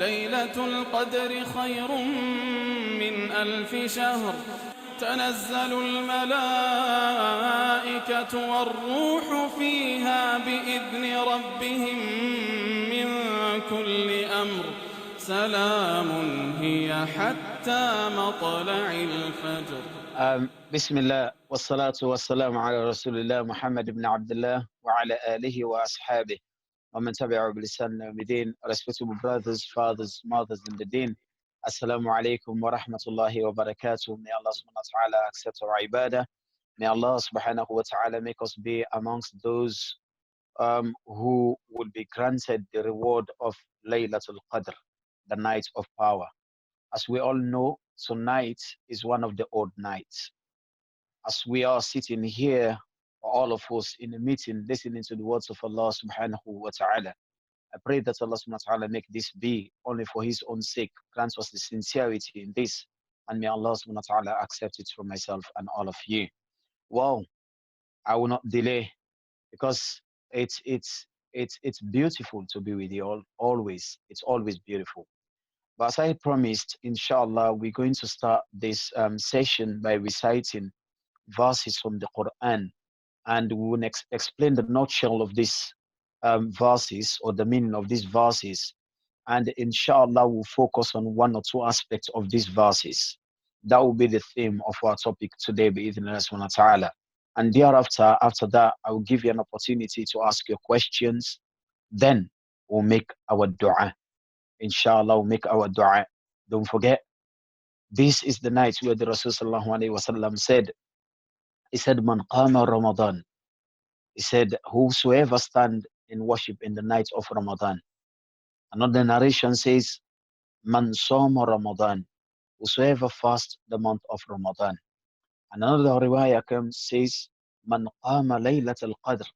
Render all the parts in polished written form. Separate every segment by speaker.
Speaker 1: ليلة القدر خير من 1000 شهر تنزل الملائكة والروح فيها بإذن ربهم من كل أمر سلام هي حتى مطلع الفجر.
Speaker 2: بسم الله والصلاة والسلام على رسول الله محمد بن عبد الله وعلى آله وأصحابه ومن تبعه بلسان بدين. Respectable brothers, fathers, mothers in the deen. Assalamu alaikum wa rahmatullahi wa barakatuh. May Allah subhanahu wa ta'ala accept our ibadah. May Allah subhanahu wa ta'ala make us be amongst those who will be granted the reward of Laylatul Qadr, the night of power. As we all know, tonight is one of the odd nights. As we are sitting here, all of us in a meeting, listening to the words of Allah subhanahu wa ta'ala, I pray that Allah subhanahu wa ta'ala make this be only for His own sake, grant us the sincerity in this, and may Allah subhanahu wa ta'ala accept it from myself and all of you. Wow, I will not delay, because it's beautiful to be with you all, always. It's always beautiful. But as I promised, inshallah, we're going to start this session by reciting verses from the Quran, and we will explain the nutshell of these verses, or the meaning of these verses, and inshallah we'll focus on one or two aspects of these verses. That will be the theme of our topic today, bi'idhnillah subhanahu wa ta'ala. And thereafter, after that, I will give you an opportunity to ask your questions. Then we'll make our dua. Inshallah, we'll make our dua. Don't forget, this is the night where the Rasul sallallahu alaihi wasallam said, he said, Man qama Ramadan. He said, whosoever stand in worship in the night of Ramadan. Another narration says, Man soma Ramadan. Whosoever fast the month of Ramadan. Another riwayah says, Man qama Laylatul Qadr.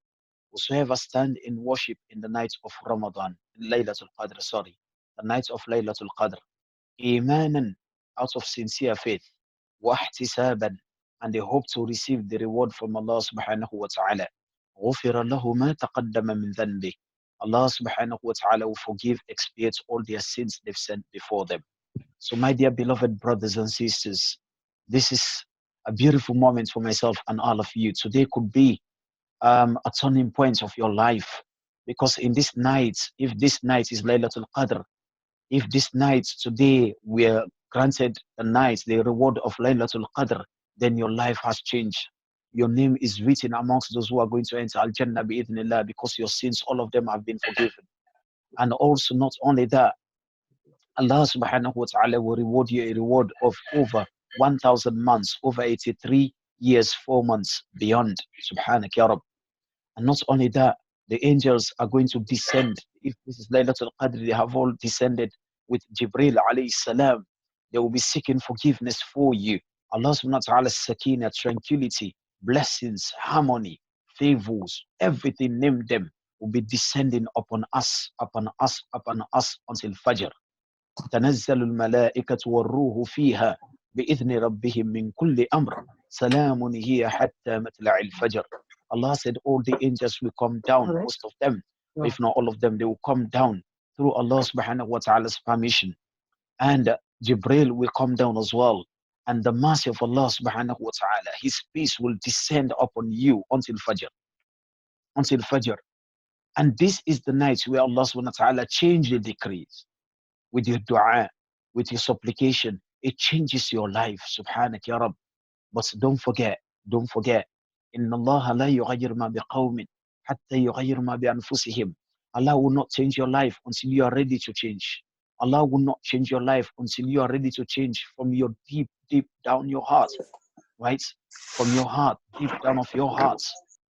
Speaker 2: Whosoever stand in worship in the night of Ramadan. Laylatul Qadr, sorry. The night of Laylatul Qadr. Imanan, out of sincere faith. Wahtisaban, and they hope to receive the reward from Allah subhanahu wa ta'ala. غُفِرَ لَهُ مَا تَقَدَّمَ مِنْ ذَنْبِهِ. Allah subhanahu wa ta'ala will forgive, expiate all their sins they've sent before them. So my dear beloved brothers and sisters, this is a beautiful moment for myself and all of you. Today could be a turning point of your life, because in this night, if this night is Laylatul Qadr, if this night today we are granted the reward of Laylatul Qadr, then your life has changed. Your name is written amongst those who are going to enter Al-Jannah bi'idhnillah, because your sins, all of them have been forgiven. And also not only that, Allah subhanahu wa ta'ala will reward you a reward of over 1,000 months, over 83 years, 4 months beyond. Subhanak ya Rabb. And not only that, the angels are going to descend. If this is Laylatul Qadr, they have all descended with Jibreel alayhi salam. They will be seeking forgiveness for you. Allah subhanahu wa ta'ala's sakina, tranquility, blessings, harmony, favors, everything, name them, will be descending upon us, upon us, upon us until Fajr. تنزل الملائكة والروح فيها بإذن ربهم من كل أمر سلام هي حتى مطلع الفجر. Allah said all the angels will come down, most of them, if not all of them, they will come down through Allah subhanahu wa ta'ala's permission. And Jibreel will come down as well. And the mercy of Allah subhanahu wa ta'ala, His peace will descend upon you until Fajr. Until Fajr. And this is the night where Allah subhanahu wa ta'ala changes the decrees. With your dua, with your supplication, it changes your life. Subhanak ya Rabb. But don't forget, Inna Allah la yughayyir ma biqawmin hatta yughayyir ma bi anfusihim. Allah will not change your life until you are ready to change. Allah will not change your life until you are ready to change from your deep down your heart, right? From your heart, deep down of your heart,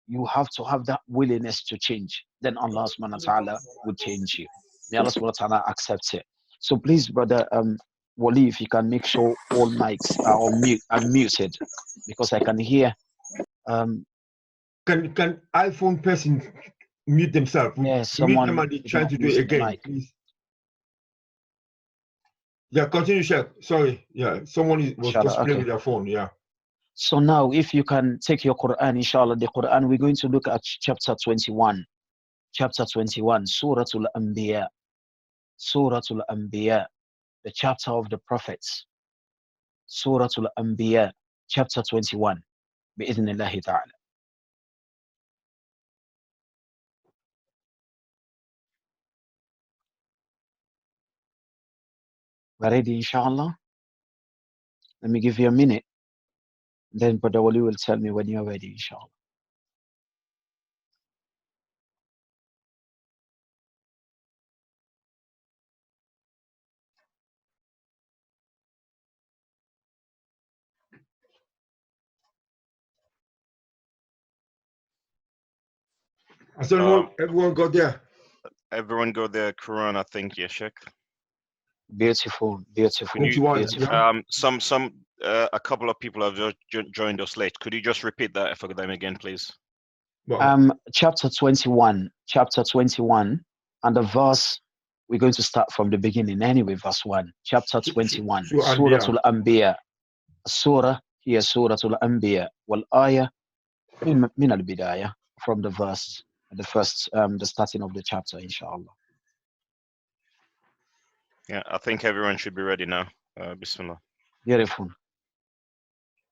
Speaker 2: you have to have that willingness to change. Then Allah subhanahu wa ta'ala will change you. May Allah subhanahu wa ta'ala accept it. So please, brother Wali, if you can make sure all mics are unmuted, because I can hear.
Speaker 3: Can iPhone person mute themselves?
Speaker 2: Yeah, someone
Speaker 3: trying to do it again, please. Yeah, continue, Sheikh. Sorry. Yeah, someone was just playing with their phone. Yeah.
Speaker 2: So now, if you can take your Quran, inshallah, the Quran, we're going to look at chapter 21. Chapter 21, Surah Al-Anbiya. Surah Al-Anbiya, the chapter of the prophets. Surah Al-Anbiya, chapter 21. Bi-idhnillahi ta'ala. We're ready, inshallah? Let me give you a minute. Then Brother Wali will tell me when you're ready, inshallah.
Speaker 3: I said, everyone got there.
Speaker 4: Everyone got their Quran, I think, yeah, Sheikh.
Speaker 2: Beautiful, beautiful,
Speaker 4: Can you,
Speaker 2: beautiful.
Speaker 4: a couple of people have just joined us late. Could you just repeat that for them again, please?
Speaker 2: Chapter 21, and the verse, we're going to start from the beginning anyway, verse 1. Chapter 21, Surah Al-Anbiya. Surah, here Surah Al-Anbiya. Wal ayah min al-bidayah, from the verse, the first, the starting of the chapter, inshallah.
Speaker 4: Yeah, I think everyone should be ready now. Bismillah.
Speaker 2: Beautiful.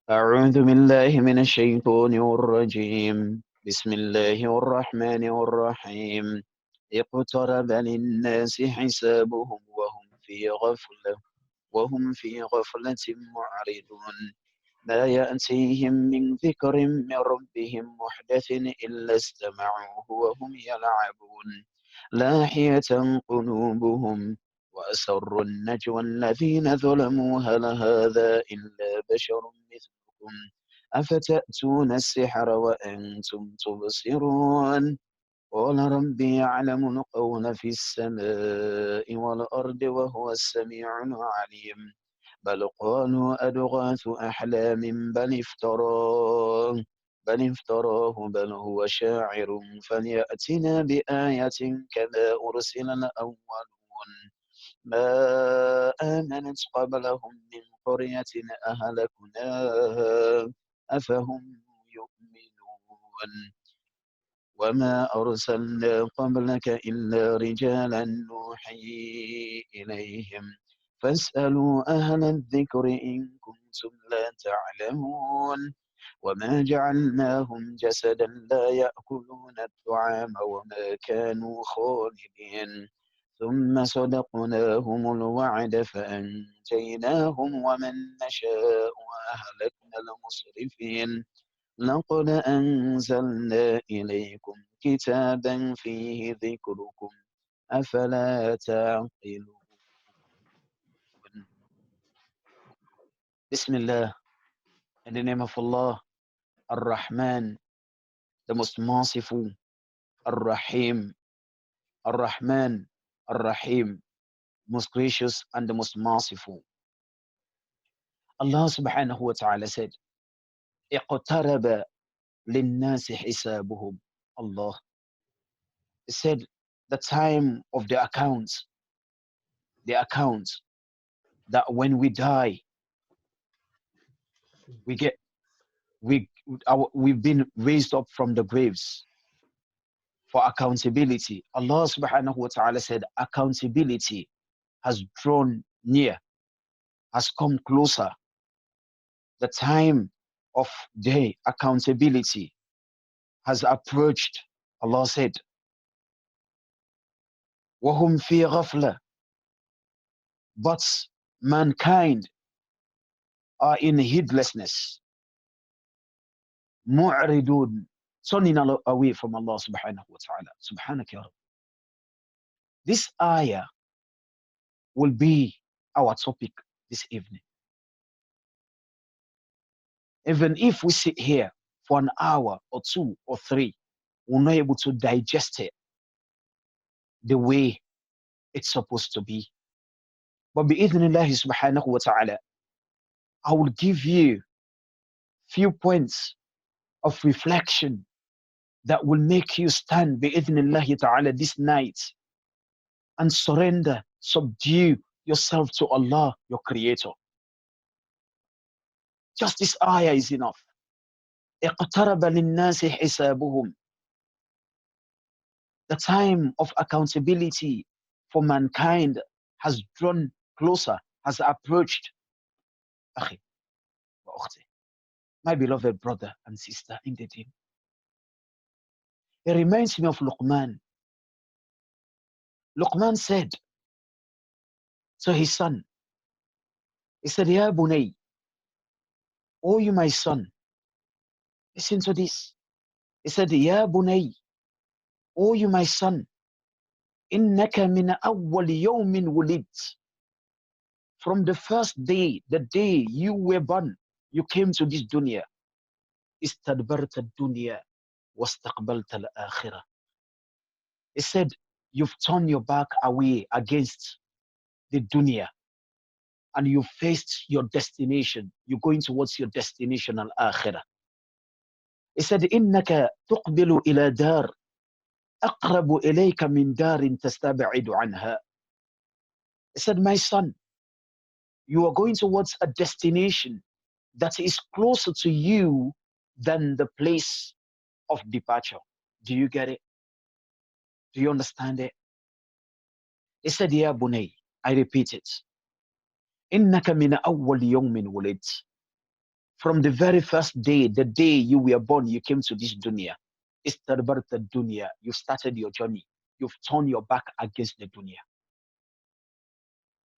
Speaker 2: أعوذ بالله من الشيطان الرجيم. بسم الله الرحمن الرحيم. اقترب للناس حسابهم وهم في غفلة معرضون. ما يأتيهم من ذكر من ربهم محدث إلا استمعوه وهم يلعبون. لاحية قلوبهم وأسروا النجوى الذين ظلموا هل هذا إلا بشر مثلكم أفتأتون السحر وأنتم تبصرون. قال ربي يعلم القول في السماء والأرض وهو السميع العليم. بل قالوا أضغاث أحلام بل افتراه بل هو شاعر فليأتنا بآية كما أرسل الأولون. ما آمنت قبلهم من قرية أهلكناها أفهم يؤمنون. وما أرسلنا قبلك إلا رجالا نوحي إليهم فاسألوا أهل الذكر إن كنتم لا تعلمون. وما جعلناهم جسدا لا يأكلون الطعام وما كانوا خالدين. ثم صدقناهم الوعد فأنجيناهم ومن نشاء وأهلكنا المسرفين. لقد أنزلنا إليكم كتابا فيه ذكركم أفلا تعقلون. Bismillah, in the name of Allah, Ar-Rahman, the most merciful, Ar-Rahim, Ar-Rahman, Ar-Rahim, most gracious and the most merciful. Allah subhanahu wa ta'ala said, اقترب للناس حسابهم. Allah. He said, the time of the account that when we die, we've been raised up from the graves for accountability. Allah subhanahu wa ta'ala said accountability has drawn near, has come closer. The time of day accountability has approached. Allah said, وَهُمْ فِي غَفْلَةٍ. But mankind are in heedlessness. مُعْرِضُونَ, turning away from Allah subhanahu wa ta'ala. Subhanak ya Rabb. This ayah will be our topic this evening. Even if we sit here for an hour or 2 or 3, we're not able to digest it the way it's supposed to be. But bi'idhnillahi subhanahu wa ta'ala, I will give you few points of reflection that will make you stand bi'idhnillahi ta'ala this night and surrender, subdue yourself to Allah, your creator. Just this ayah is enough. اقترب للناس حسابهم. The time of accountability for mankind has drawn closer, has approached. Akhi wa ukhti, my beloved brother and sister in the deen. It reminds me of Luqman. Luqman said to his son, he said, Ya bunay, oh you my son, listen to this. He said, Ya bunay, oh you my son, innaka min awwal yawmin wulid. From the first day, the day you were born, you came to this dunya. Istadbarta dunya wastaqbalta al-akhirah. He said, you've turned your back away against the dunya and you faced your destination. You're going towards your destination, al-akhirah. He said, إِنَّكَ تُقْبِلُ إِلَى دَارٍ أَقْرَبُ إِلَيْكَ مِنْ دَارٍ تَسْتَبْعِدُ عَنْهَا. He said, my son, you are going towards a destination that is closer to you than the place of departure. Do you get it? Do you understand it? He said, Ya bunay, I repeat it. إِنَّكَ مِنَ أَوَّلِ يَوْمٍ وُلِدْ. From the very first day, the day you were born, you came to this dunya. Istadbarta dunya. You started your journey. You've turned your back against the dunya.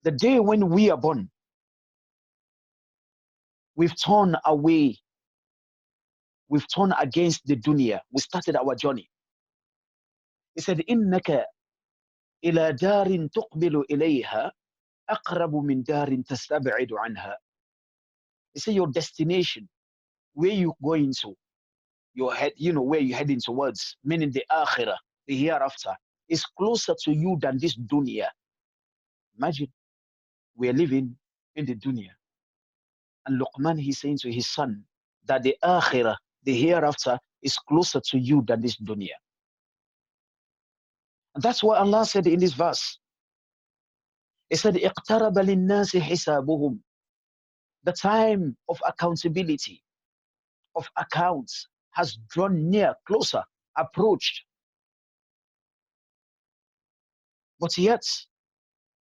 Speaker 2: The day when we are born, we've turned away. We've turned against the dunya. We started our journey. He said, إِنَّكَ إِلَى دَارٍ تُقْبِلُ إِلَيْهَا أَقْرَبُ مِنْ دَارٍ تَسْتَبْعِدُ عَنْهَا. He said, your destination, where you going to, your head, where you're heading towards, meaning the akhirah, the hereafter, is closer to you than this dunya. Imagine, we're living in the dunya. And Luqman, he's saying to his son that the akhirah, the hereafter, is closer to you than this dunya. And that's what Allah said in this verse. He said, اقترب للناس حسابهم. The time of accountability, of accounts, has drawn near, closer, approached. But yet,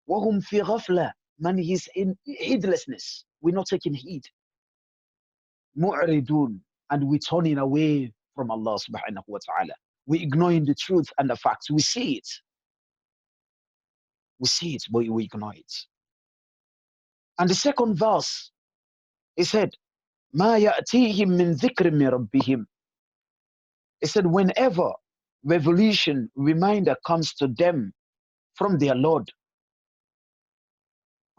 Speaker 2: وَهُمْ فِي غَفْلَةٍ. Man, he's in heedlessness. We're not taking heed. مُعْرِدُونَ. And we're turning away from Allah subhanahu wa ta'ala. We're ignoring the truth and the facts. We see it. We see it, but we ignore it. And the second verse, he said, مَا يَأْتِيهِمْ مِنْ ذِكْرٍ مِّن رَبِّهِمْ. He said, whenever revelation, reminder comes to them from their Lord,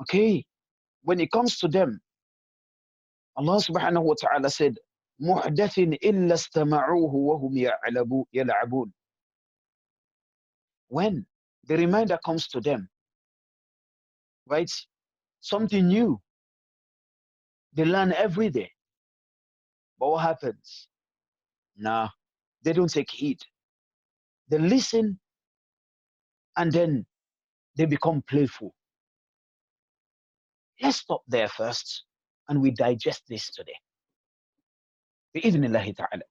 Speaker 2: okay, when it comes to them, Allah subhanahu wa ta'ala said, مُحْدَثٍ إِلَّا اسْتَمَعُوهُ وَهُمْ يَلْعَبُونَ. When the reminder comes to them, right, something new, they learn every day. But what happens? Nah, they don't take heed. They listen and then they become playful. Let's stop there first and we digest this today. بإذن الله تعالى.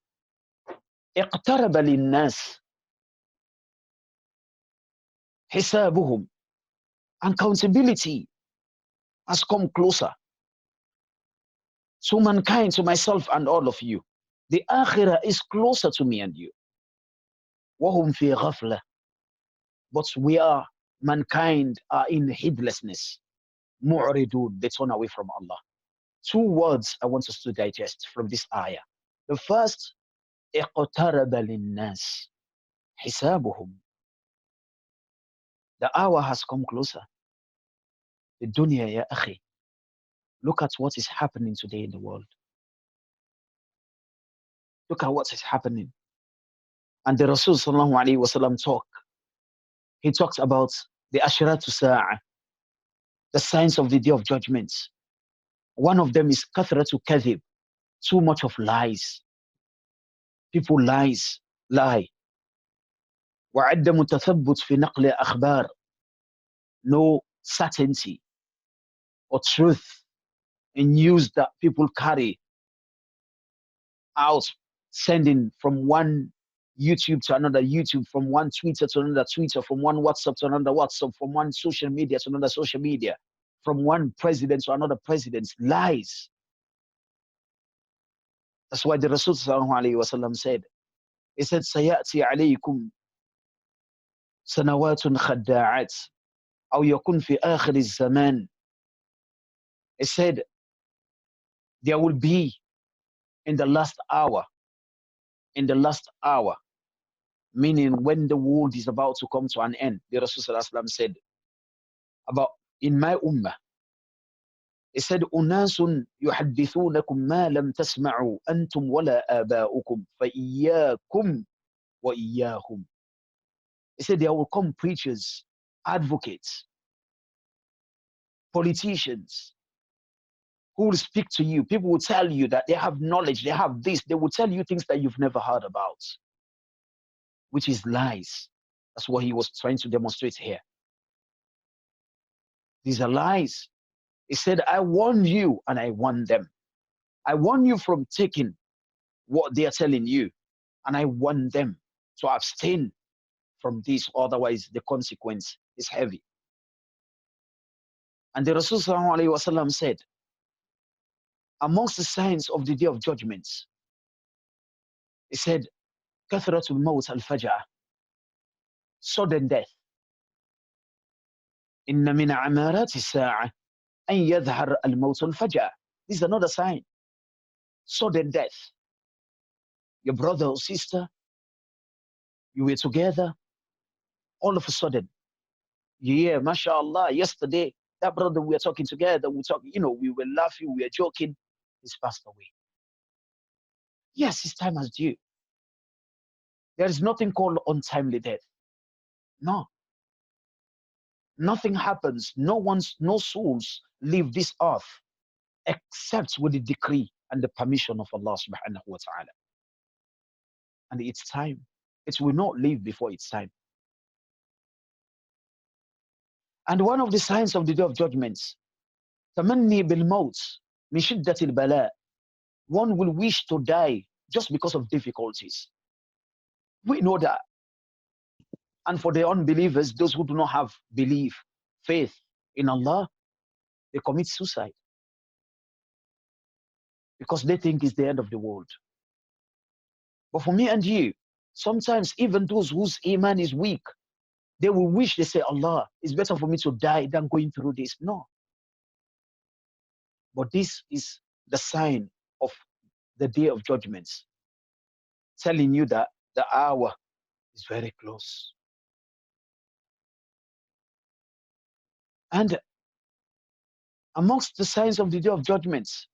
Speaker 2: اقترب للناس حسابهم. Accountability has come closer to mankind, to myself and all of you. The akhirah is closer to me and you. وَهُمْ فِي غَفْلَةٍ. But mankind are in heedlessness. مُعْرِدُونَ. They turn away from Allah. Two words I want us to digest from this ayah. The first, اقترب للناس حسابهم. The hour has come closer. The dunya, ya akhi. Look at what is happening today in the world. Look at what is happening. And the Rasul sallallahu alayhi wa sallam he talks about the ashratu sa'ah, the signs of the day of judgment. One of them is kathratu kadhib, too much of lies. People lie. وعدم التثبت في نقل أخبار. No certainty or truth in news that people carry out, sending from one YouTube to another YouTube, from one Twitter to another Twitter, from one WhatsApp to another WhatsApp, from one social media to another social media, from one president to another president. Lies. That's why the Rasul said, he said, سَيَأْتِي عَلَيْكُمْ سَنَوَاتٌ خَدَّاعَاتٍ أَوْ يَكُنْ فِي آخِرِ الزَّمَانِ. He said, there will be in the last hour, meaning when the world is about to come to an end. The Rasul said about in my ummah, he said, أُنَاسٌ يُحَدِّثُونَكُمْ مَا لَمْ تَسْمَعُوا أَنْتُمْ وَلَا آبَاؤُكُمْ فَإِيَّاكُمْ وَإِيَّاهُمْ. He said, there will come preachers, advocates, politicians, who will speak to you. People will tell you that they have knowledge, they have this. They will tell you things that you've never heard about, which is lies. That's what he was trying to demonstrate here. These are lies. He said, I warn you and I warn them. I warn you from taking what they are telling you, and I warn them to abstain from this, otherwise the consequence is heavy. And the Rasul said, amongst the signs of the day of judgments, he said, كثرة الموت الفجأة, sudden death. إن من عمارات الساعة أن يظهر الموت الفجأة. This is another sign. Sudden death. Your brother or sister, you were together, all of a sudden, yeah, mashallah, yesterday, that brother we were talking together, we were laughing, we were joking, he's passed away. Yes, his time is due. There is nothing called untimely death. No. Nothing happens. No souls leave this earth except with the decree and the permission of Allah subhanahu wa ta'ala. And it's time. It will not leave before its time. And one of the signs of the day of judgments, تَمَنِّي بِالْمَوْتِ مِنْ شِدَّةِ الْبَلَاءِ. One will wish to die just because of difficulties. We know that. And for the unbelievers, those who do not have faith in Allah, they commit suicide because they think it's the end of the world. But for me and you, sometimes even those whose iman is weak, they will wish, they say, Allah, it's better for me to die than going through this. No. But this is the sign of the day of judgments, telling you that the hour is very close. And amongst the signs of the day of judgments,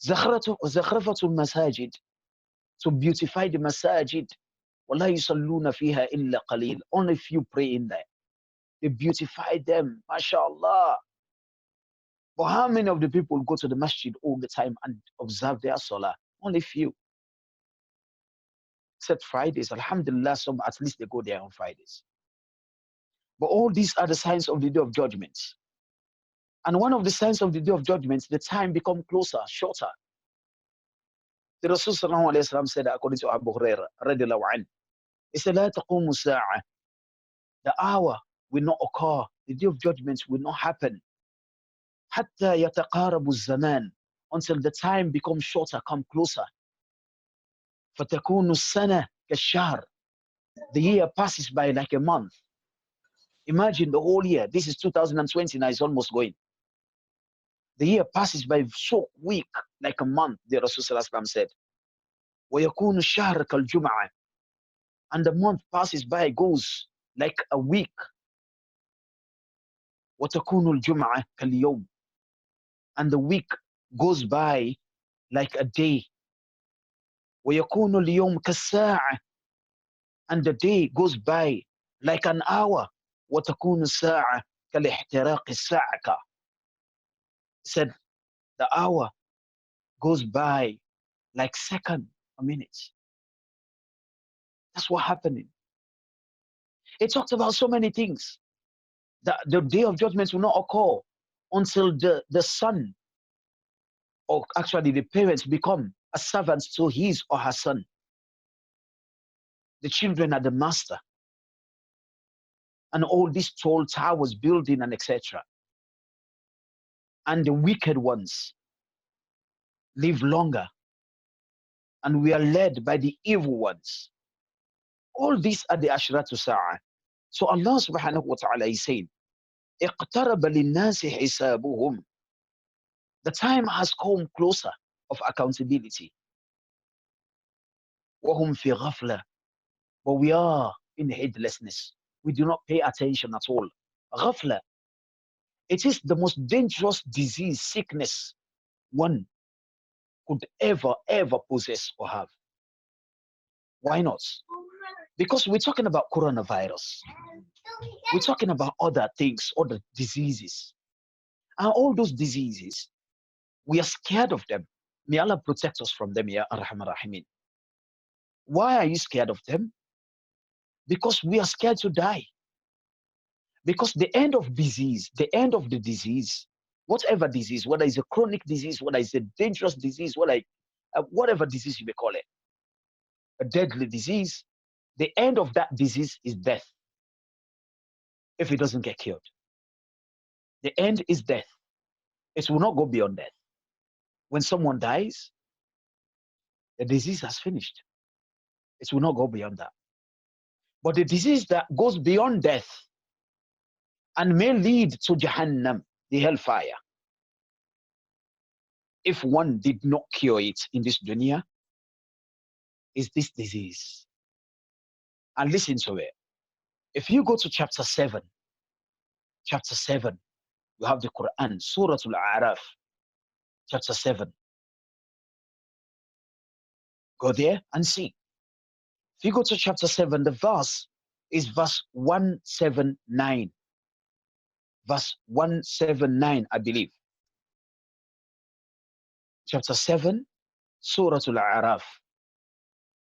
Speaker 2: زخرفة المساجد, to beautify the masajid. وَلَا يُصَلُّونَ فِيهَا إِلَّا قَلِيلٌ. Only few pray in there. They beautify them, mashallah. But how many of the people go to the masjid all the time and observe their salah? Only few. Except Fridays, alhamdulillah, some at least they go there on Fridays. But all these are the signs of the day of judgments. And one of the signs of the day of judgments, the time become closer, shorter. The Rasul sallallahu alayhi wa sallam said, according to Abu Hurairah, radiallahu anhu, he said, لا تقوم الساعة. The hour will not occur, the day of judgments will not happen. حتى يتقارب الزمان, until the time becomes shorter, come closer. فتكون السنة كالشهر. The year passes by like a month. Imagine the whole year. This is 2020 now, it's almost going. The year passes by so quick, like a month, the Rasul sallallahu alayhi wa sallam said. ويكون الشهر كالجمعة. And the month passes by, goes like a week. وتكون الجمعة كاليوم. And the week goes by like a day. ويكون اليوم كالساعة. And the day goes by like an hour. وتكون الساعة كالاحتراق الصاعقة. Said the hour goes by like second, a minute. That's what happening. It talks about so many things. That the day of judgment will not occur until the son, or actually the parents, become a servant to his or her son. The children are the master. And all these tall towers building and etc. And the wicked ones live longer. And we are led by the evil ones. All these are the Ashratu Sa'ah. So Allah subhanahu wa ta'ala is saying, اقترب للناس حسابهم. The time has come closer of accountability. وهم في غفلة. But we are in heedlessness. We do not pay attention at all. غفلة. It is the most dangerous disease, sickness one could ever possess or have. Why not? Because we're talking about coronavirus. We're talking about other things, other diseases. And all those diseases, we are scared of them. May Allah protect us from them, Ya Arhamar Rahimin. Why are you scared of them? Because we are scared to die. Because the end of disease, the end of the disease, whatever disease, whether it's a chronic disease, whether it's a dangerous disease, whatever disease you may call it, a deadly disease, the end of that disease is death. If it doesn't get cured, the end is death. It will not go beyond death. When someone dies, the disease has finished. It will not go beyond that. But the disease that goes beyond death and may lead to Jahannam, the hellfire, if one did not cure it in this dunya, is this disease. And listen to it. If you go to chapter 7, you have the Quran, Surah Al-A'raf, chapter 7. Go there and see. If you go to chapter 7, the verse is verse 179. Verse 179, I believe. Chapter 7, Surah Al-A'raf.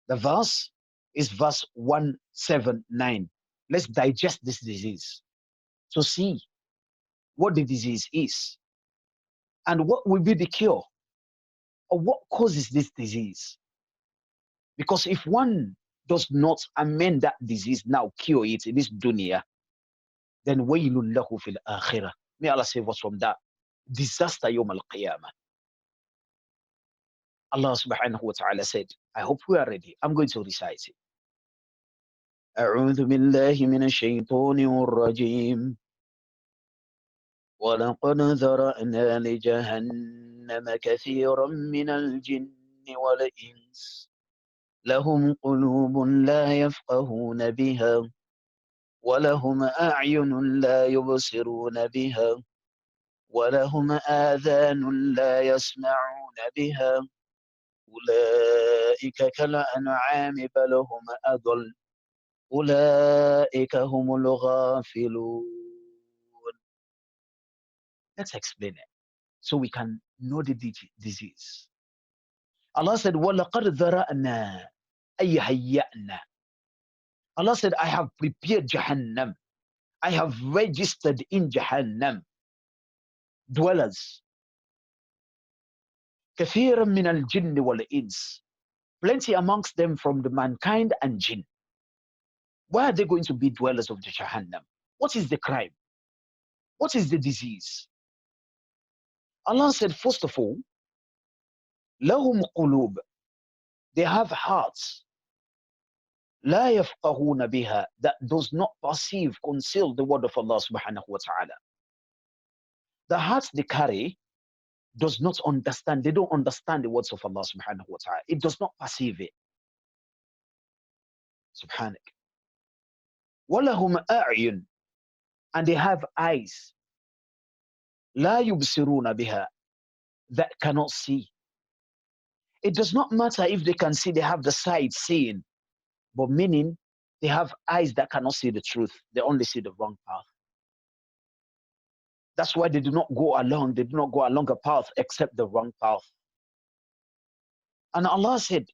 Speaker 2: The verse is verse 179. Let's digest this disease to see what the disease is and what will be the cure, or what causes this disease. Because if one does not amend that disease now, cure it in this dunya, then waylun lahu fil akhirah. May Allah save us from that disaster yawm al-qiyamah. Allah subhanahu wa ta'ala said, I hope we are ready. I'm going to recite it. أعوذ بالله من الشيطان الرجيم ولقد ذرأنا لجهنم كثيرا من الجن والإنس لهم قلوب لا يفقهون بها ولهم أعين لا يبصرون بها ولهم آذان لا يسمعون بها أولئك كالأنعام بل هم أضل أولئك هم الغافلون. Let's explain it so we can know the disease. Allah said, وَلَقَدْ ذَرَأْنَا أَيْ هَيَّأْنَا. Allah said, I have prepared Jahannam. I have registered in Jahannam dwellers. كَثِيرًا مِنَ الْجِنِّ وَالْإِنسِ. Plenty amongst them from the mankind and jinn. Why are they going to be dwellers of the Jahannam? What is the crime? What is the disease? Allah said, first of all, لَهُمْ قُلُوبٌ. They have hearts. لَا يَفْقَهُونَ بِهَا. That does not perceive, conceal the word of Allah subhanahu wa ta'ala. The hearts they carry does not understand. They don't understand the words of Allah subhanahu wa ta'ala. It does not perceive it. Subhanak. وَلَهُمْ أَعْيُنٌ. And they have eyes. لَا يُبْصِرُونَ بِهَا. That cannot see. It does not matter if they can see, they have the sight seeing, but meaning they have eyes that cannot see the truth. They only see the wrong path. That's why they do not go along a path except the wrong path. And Allah said,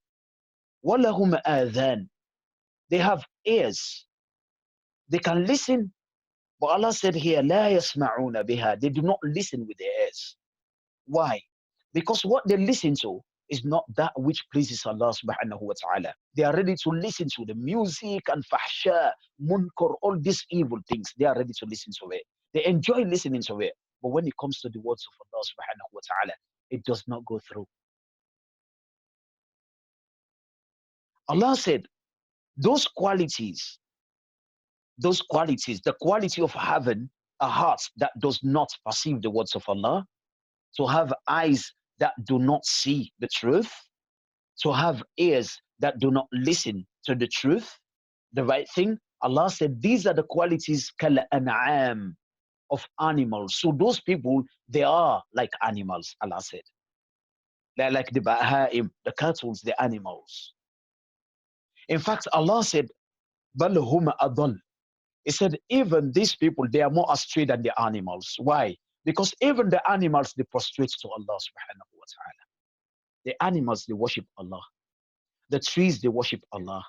Speaker 2: وَلَهُمْ آذَانٌ. They have ears. They can listen, but Allah said here, لَا يَسْمَعُونَ بِهَا. They do not listen with their ears. Why? Because what they listen to is not that which pleases Allah subhanahu wa ta'ala. They are ready to listen to the music and fahsha, munkar, all these evil things. They are ready to listen to it. They enjoy listening to it. But when it comes to the words of Allah subhanahu wa ta'ala, it does not go through. Allah said, those qualities, the quality of having a heart that does not perceive the words of Allah, to have eyes that do not see the truth, to have ears that do not listen to the truth, the right thing. Allah said, these are the qualities kal an'am, of animals. So those people, they are like animals, Allah said. They're like the baha'im, the cattle, the animals. In fact, Allah said, bal hum adal. He said, even these people, they are more astray than the animals. Why? Because even the animals, they prostrate to Allah subhanahu wa ta'ala. The animals, they worship Allah. The trees, they worship Allah.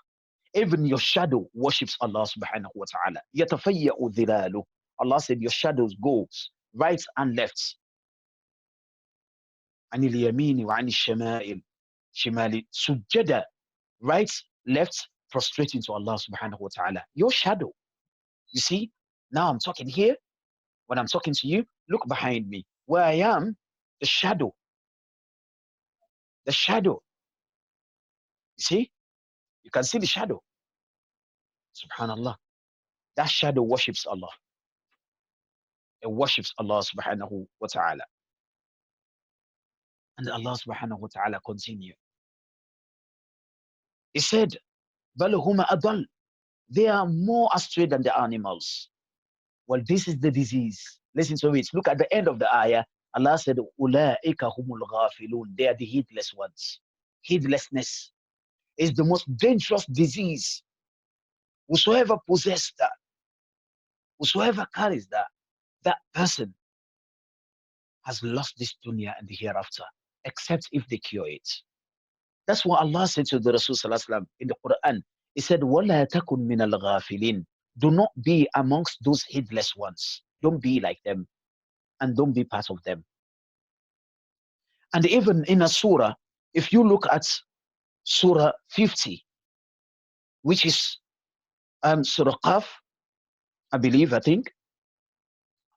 Speaker 2: Even your shadow worships Allah subhanahu wa ta'ala. يَتَفَيَّأُ ظِلَالُ. Allah said your shadows goes right and left. عَنِ الْيَمِينِ وَعَنِ الشَّمَائِلِ. Shimali. Sujjada. Right, left, prostrating to Allah subhanahu wa ta'ala. Your shadow. You see, now I'm talking here. When I'm talking to you, look behind me. Where I am, the shadow. The shadow. You see? You can see the shadow. Subhanallah. That shadow worships Allah. It worships Allah subhanahu wa ta'ala. And Allah subhanahu wa ta'ala continue. He said, بَلْ هُمَ أَضَلْ. They are more astray than the animals. Well, this is the disease. Listen to it. Look at the end of the ayah. Allah said, أُولَٰئِكَ هُمُ الْغَافِلُونَ. They are the heedless ones. Heedlessness is the most dangerous disease. Whosoever possesses that, whosoever carries that, that person has lost this dunya and the hereafter, except if they cure it. That's what Allah said to the Rasul sallallahu alaihi wasallam in the Quran. He said, وَلَا تَكُنْ مِنَ الْغَافِلِينَ. Do not be amongst those heedless ones. Don't be like them, and don't be part of them. And even in a surah, if you look at Surah 50, which is Surah Qaf, I think,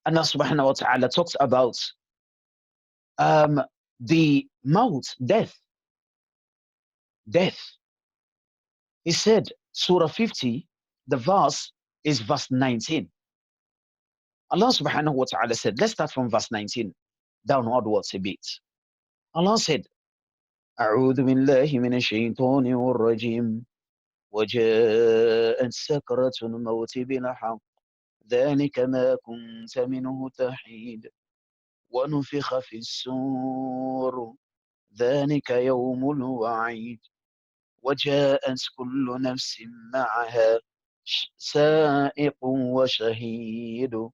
Speaker 2: Allah subhanahu wa ta'ala talks about the maut, death. He said, Surah 50, the verse is verse 19. Allah subhanahu wa ta'ala said, let's start from verse 19, downwards a bit. Allah said, أعوذ بالله من الشيطان الرجيم وجاءت سكرة الموت بالحق ذلك ما كنت منه تحيد ونفخ في السور ذلك يوم الوعيد وجاءت كل نفس معها سائق وشهيد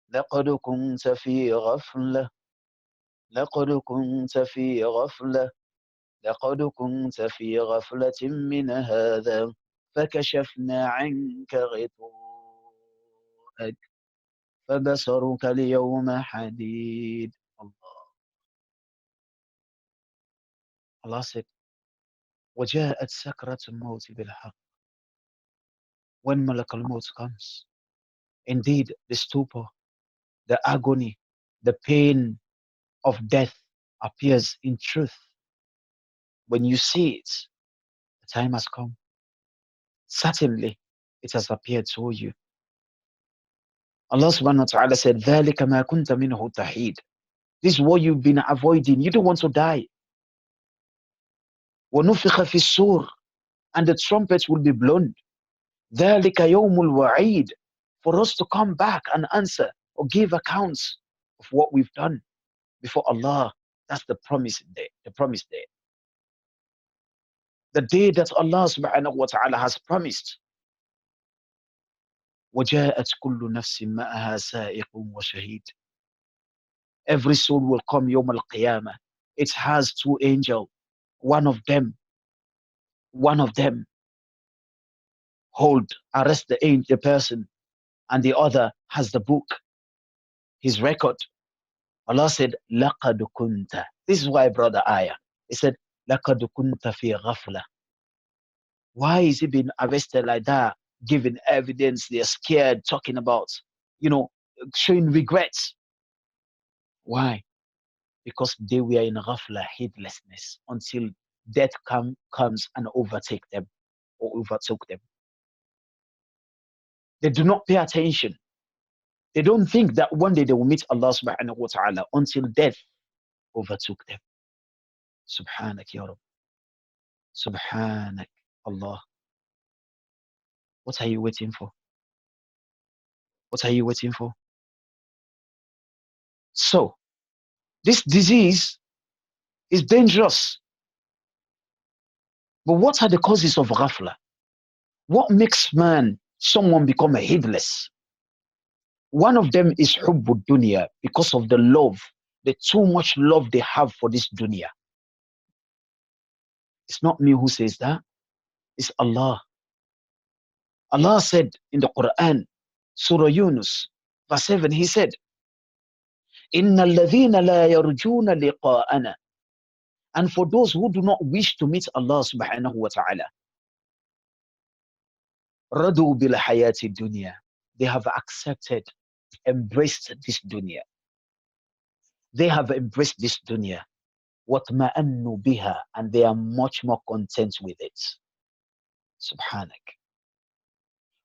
Speaker 2: لقد كنت في غفلة من هذا فكشفنا عنك غطاءك فبصرك اليوم حديد. Allah said, وَجَاءَتْ سَكْرَةُ الْمَوْتِ بِالْحَقِّ. When Malak al-Maut comes, indeed the stupor, the agony, the pain of death appears in truth. When you see it, the time has come. Certainly, it has appeared to you. Allah subhanahu wa ta'ala said, ذَلِكَ مَا كُنْتَ مِنْهُ تَحِيدٌ. This is what you've been avoiding. You don't want to die. وَنُفِخَ فِي السُّورِ. And the trumpets will be blown. ذَلِكَ يَوْمُ الْوَعِيدِ. For us to come back and answer or give accounts of what we've done before Allah. That's the promised day. The promised day. The day that Allah subhanahu wa ta'ala has promised. وَجَاءَتْ كُلُّ نَفْسٍ مَّعَهَا سَائِقٌ وَشَهِيدٌ. Every soul will come Yawm al-Qiyamah. It has two angels. One of them arrest the person, and the other has the book, his record. Allah said, لَقَدْ كُنْتَ. This is why I brought the ayah. He said, لَقَدْ كُنْتَ فِي غَفْلَةٍ. Why is he being arrested like that? Giving evidence, they're scared, talking about, showing regrets. Why? Because they were in ghafla, heedlessness, until death comes and overtake them or overtook them. They do not pay attention. They don't think that one day they will meet Allah subhanahu wa ta'ala until death overtook them. Subhanak ya Rabb. Subhanak Allah. What are you waiting for? What are you waiting for? So, this disease is dangerous. But what are the causes of ghafla? What makes someone become a heedless? One of them is hubbud dunya, because of the love, the too much love they have for this dunya. It's not me who says that, it's Allah. Allah said in the Quran, Surah Yunus, verse 7, He said, Inna alladhina la yarjuna liqa'ana. And for those who do not wish to meet Allah subhanahu wa ta'ala, radu bil hayati dunya. They have accepted, embraced this dunya. They have embraced this dunya. وَاطْمَأَنُّوا biha, and they are much more content with it. Subhanak.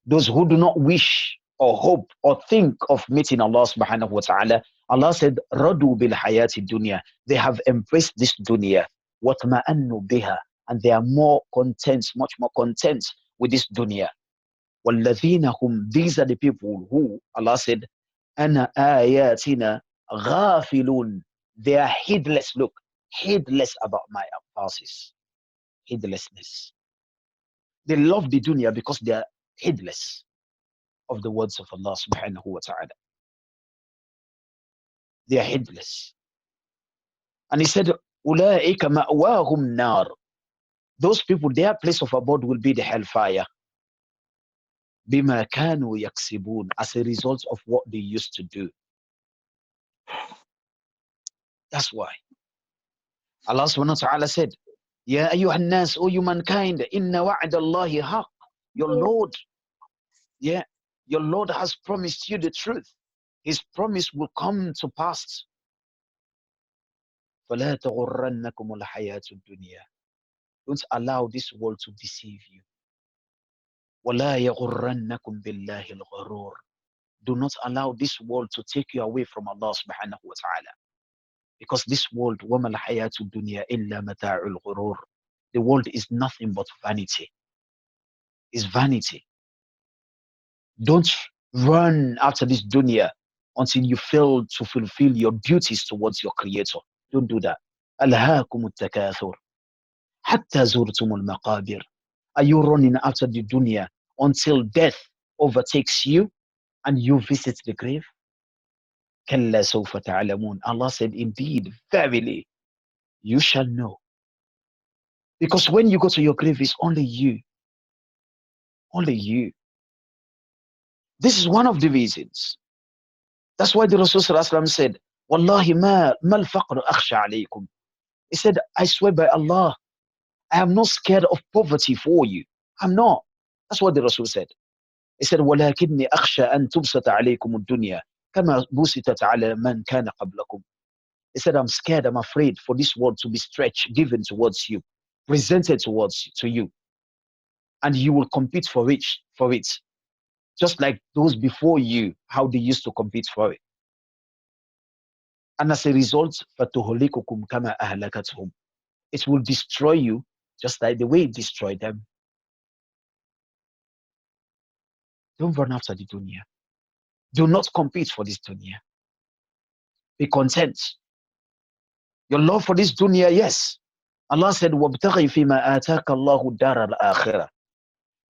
Speaker 2: Those who do not wish or hope or think of meeting Allah subhanahu wa ta'ala, Allah said, Radu bil hayati dunya. They have embraced this dunya. وَاطْمَأَنُّوا biha, and they are more content, much more content with this dunya. وَالَّذِينَ هُمْ, these are the people who, Allah said, أَنَا آيَاتِنَا غَافِلُونَ. They are heedless, look, heedless about my verses. Heedlessness. They love the dunya because they are heedless of the words of Allah subhanahu wa ta'ala. They are heedless. And He said, أُولَٰئِكَ مَأْوَاهُمْ نَارٌ. Those people, their place of abode will be the hellfire. بِمَا كَانُوا يَكْسِبُونَ, as a result of what they used to do. That's why Allah subhanahu wa ta'ala said, Ya ayyuhan nas, O you mankind, inna wa'dallahi haqq. Your Lord, your Lord has promised you the truth. His promise will come to pass. فَلَا تَغُرَّنَّكُمُ الْحَيَاةُ الدُّنْيَا. Don't allow this world to deceive you. وَلَا يَغُرَّنَّكُمْ بِاللَّهِ الْغَرُورُ. Do not allow this world to take you away from Allah subhanahu wa ta'ala. Because this world, وَمَا الْحَيَاةُ الدُّنْيَا إِلَّا مَتَاعُ الْغُرُورِ. The world is nothing but vanity. It's vanity. Don't run after this dunya until you fail to fulfill your duties towards your Creator. Don't do that. أَلْهَاكُمُ التَّكَاثُرُ حَتَّى زُرْتُمُ الْمَقَابِرِ. Are you running after the dunya until death overtakes you and you visit the grave? كَلَّا سَوْفَ تَعْلَمُونَ. Allah said, indeed, verily, you shall know. Because when you go to your grave, it's only you. Only you. This is one of the reasons. That's why the Rasul said, Wallahi ma al-faqr akhsha alaykum. He said, I swear by Allah, I am not scared of poverty for you. I'm not. That's what the Rasul said. He said, وَلَكِنِّي أَخْشَى أَن تُبْسَطَ عَلَيْكُمُ الدُّنْيَا كَمَا بُسِطَتْ عَلَى مَنْ كَانَ قَبْلَكُمْ. He said, I'm scared, I'm afraid for this world to be stretched, given towards you, presented to you. And you will compete for it. Just like those before you, how they used to compete for it. And as a result, فَتُهْلِكُكُمْ كَمَا أَهْلَكَتْهُمْ. It will destroy you just like the way it destroyed them. Don't run after the dunya. Do not compete for this dunya. Be content. Your love for this dunya, yes. Allah said, وَابْتَغِي فِي مَا آتَاكَ اللَّهُ الدَّارَ الْآخِرَةَ.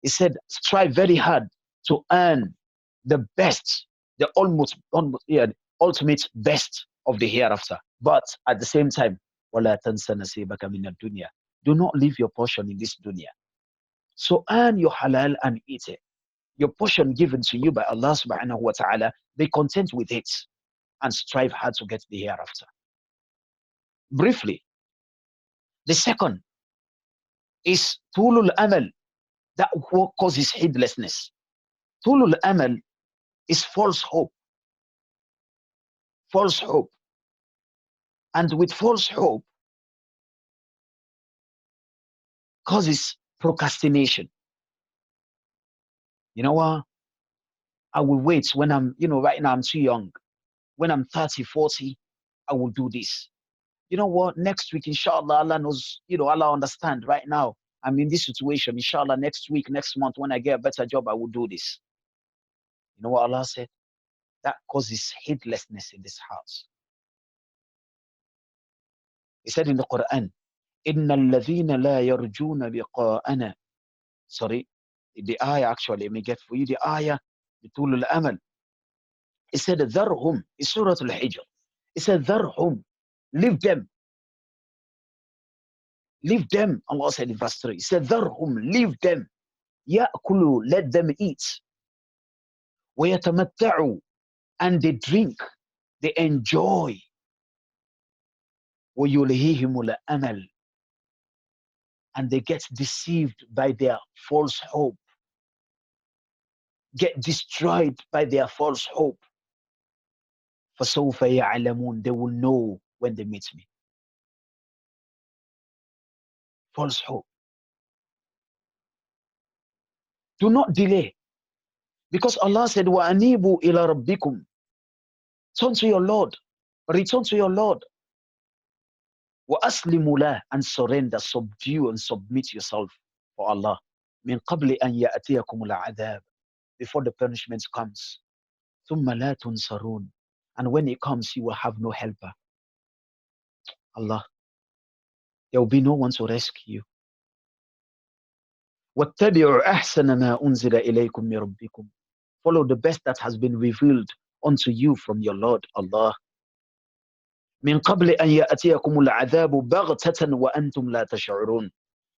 Speaker 2: He said, strive very hard to earn the best, the ultimate best of the hereafter. But at the same time, وَلَا تَنْسَ نَصِيبَكَ مِنَ الدُّنْيَا. Do not leave your portion in this dunya. So earn your halal and eat it. Your portion given to you by Allah subhanahu wa ta'ala, be content with it and strive hard to get the hereafter. Briefly, The second is tulul amal, that causes heedlessness. Tulul amal is false hope. False hope. And with false hope causes procrastination. You know what? I will wait when I'm, right now I'm too young. When I'm 30, 40, I will do this. You know what? Next week, inshallah, Allah knows, Allah understand right now. I'm in this situation. Inshallah, next week, next month, when I get a better job, I will do this. You know what Allah said? That causes heedlessness in this house. He said in the Quran, إِنَّ الَّذِينَ لَا يَرْجُونَ بِقَاءَنَا. Sorry, the ayah actually, let me get for you the ayah, the tulul amal. It said, ذَرْهُمْ, in Surah Al-Hijr. It said, ذَرْهُمْ, leave them. Leave them, Allah said in verse 3. He said, ذَرْهُمْ, leave them. يَأْكُلُوا, let them eat. وَيَتَمَتَّعُوا, and they drink, they enjoy. وَيُلْهِهِمُ الْأَمَلِ, and they get deceived by their false hope. Get destroyed by their false hope. فَسَوْفَ يَعْلَمُونَ, they will know when they meet me. False hope. Do not delay. Because Allah said, وَأَنِيبُوا إِلَى رَبِّكُمْ. Turn to your Lord. Return to your Lord. وَأَسْلِمُوا لَهُ, and surrender, subdue and submit yourself for Allah. مِنْ قَبْلِ أَنْ يَأْتِيَكُمُ الْعَذَابِ, before the punishment comes. ثُمَّ لَا تُنْصَرُونَ, and when it comes, you will have no helper. Allah, there will be no one to rescue you. وَاتَّبِعُوا أَحْسَنَ مَا أُنزِلَ إِلَيْكُمْ مِنْ رَبِّكُمْ, follow the best that has been revealed unto you from your Lord Allah. مِنْ قَبْلِ أَنْ يَأْتِيَكُمُ الْعَذَابُ بَغْتَةً وَأَنْتُمْ لَا تَشْعُرُونَ,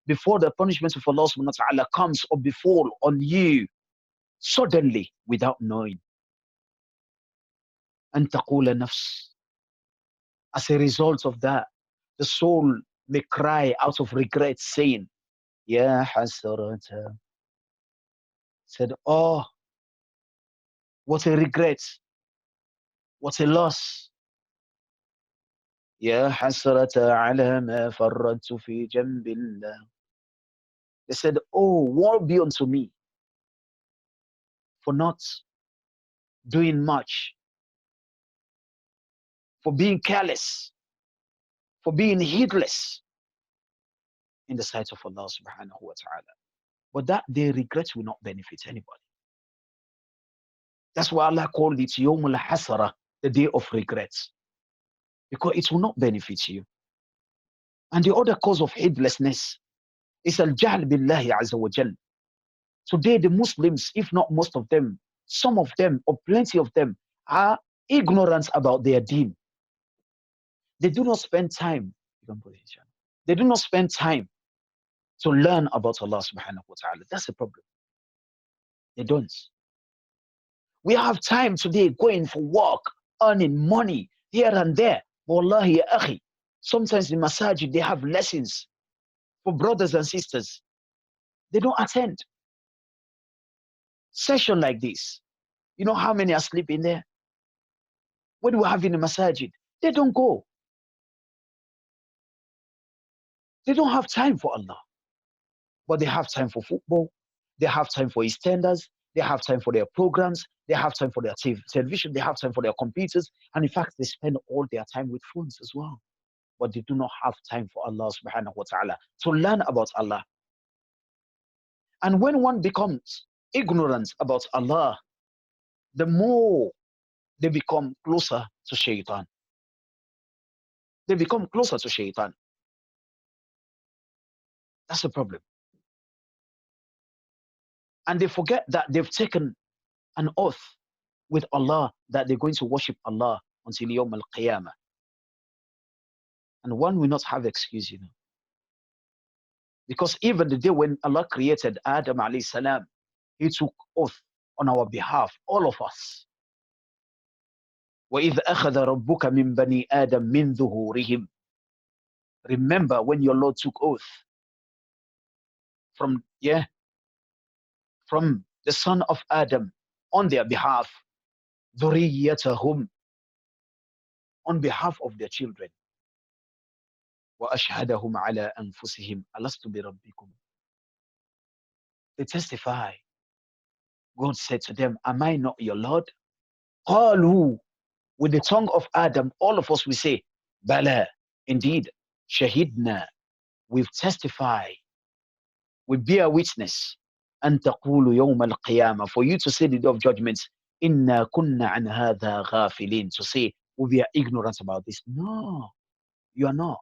Speaker 2: before the punishment of Allah subhanahu wa ta'ala comes or befall on you suddenly without knowing. أَنْ تَقُولَ نَفْسٍ, as a result of that, the soul may cry out of regret, saying, Ya hasrata, said, oh, what a regret, what a loss. Ya hasrata ala ma farradtu fi jambillah. They said, oh, woe be unto me for not doing much, for being careless, for being heedless in the sight of Allah subhanahu wa ta'ala. But that their regrets will not benefit anybody. That's why Allah called it Yawmul Hasara, the day of regrets, because it will not benefit you. And the other cause of heedlessness is al-jahl billahi azza wa jal. Today the Muslims, if not most of them, some of them or plenty of them are ignorant about their deen. They do not spend time. They do not spend time to learn about Allah subhanahu wa ta'ala. That's the problem. They don't. We have time today going for work, earning money here and there. Wallahi ya akhi, sometimes in masajid they have lessons for brothers and sisters. They don't attend. Session like this, you know how many are sleeping there? When we have in the masajid, they don't go. They don't have time for Allah. But they have time for football. They have time for EastEnders. They have time for their programs. They have time for their television. They have time for their computers. And in fact, they spend all their time with phones as well. But they do not have time for Allah subhanahu wa ta'ala to learn about Allah. And when one becomes ignorant about Allah, the more they become closer to shaitan. They become closer to shaitan. That's the problem. And they forget that they've taken an oath with Allah that they're going to worship Allah until Yawm al-Qiyamah. And one will not have excuse, Because even the day when Allah created Adam alayhi salam, he took oath on our behalf, all of us. وَإِذْ أَخَذَ رَبُّكَ مِنْ بَنِي آدَمْ مِنْ ظُهُورِهِمْ. Remember when your Lord took oath from the son of Adam on their behalf, ذريتهم, on behalf of their children. وأشهدهم على أنفسهم ألست بربكم. They testify. God said to them, am I not your Lord? قالوا, with the tongue of Adam, all of us we say, Bala, indeed, shahidna, we've testified, we bear witness, أن تقولوا يوم القيامة, for you to say the day of judgment, إنا كنا عن هذا غافلين, to say we are ignorant about this. No, you are not.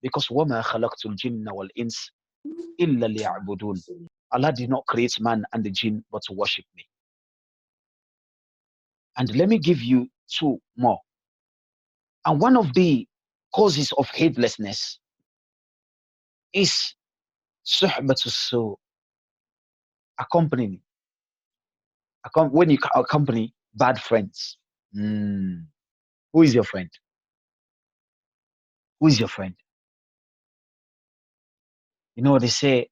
Speaker 2: Because وَمَا خَلَقْتُ الْجِنَّ وَالْإِنسِ إِلَّا لِيَعْبُدُونَ. Allah did not create man and the jinn but to worship me. And let me give you two more. And one of the causes of heedlessness is suhbatu su, accompanying. When you accompany bad friends. Who is your friend? Who is your friend? You know, they say,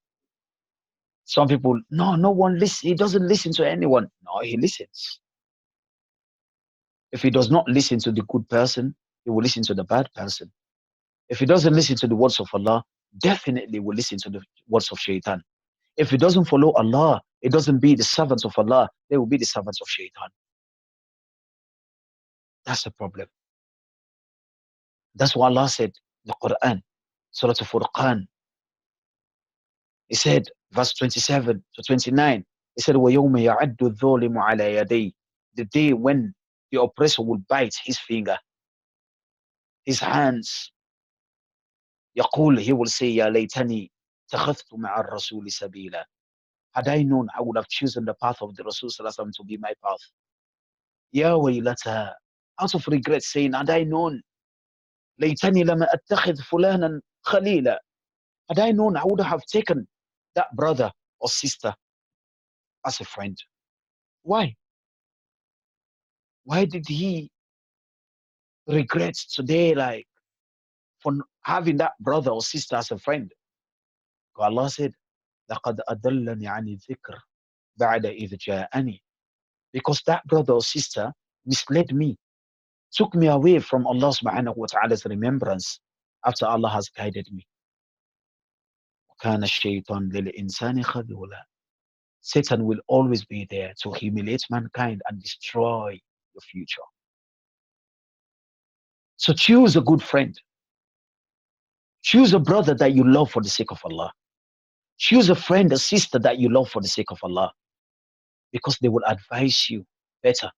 Speaker 2: some people, no one listens. He doesn't listen to anyone. No, he listens. If he does not listen to the good person, he will listen to the bad person. If he doesn't listen to the words of Allah, definitely will listen to the words of shaitan. If he doesn't follow Allah, it doesn't be the servants of Allah, they will be the servants of shaitan. That's the problem. That's what Allah said in the Quran, Surah Al-Furqan. He said, verse 27 to 29, he said, وَيَوْمَ يَعَدُّ الظَّالِمُ عَلَى يَدَيْهِ, the day when the oppressor will bite his finger, his hands. يقول, he will say, يا ليتني اتخذت مع الرسول سبيلا. Had I known, I would have chosen the path of the Rasul to be my path. يا ويلتها, out of regret, saying, had I known, ليتني لم أتخذ فلانا خليلا. Had I known, I would have taken that brother or sister as a friend. Why? Why did he regret today, like, for having that brother or sister as a friend? Allah said, لَقَدْ أَضَلَّنِي عَنِ الذِّكْرِ بَعْدَ إِذْ جَاءَنِي. Because that brother or sister misled me, took me away from Allah subhanahu wa ta'ala's remembrance after Allah has guided me. وَكَانَ الشَّيْطَانُ لِلْإِنسَانِ خَذُولًا. Satan will always be there to humiliate mankind and destroy your future. So choose a good friend. Choose a brother that you love for the sake of Allah. Choose a friend, a sister that you love for the sake of Allah. Because they will advise you better.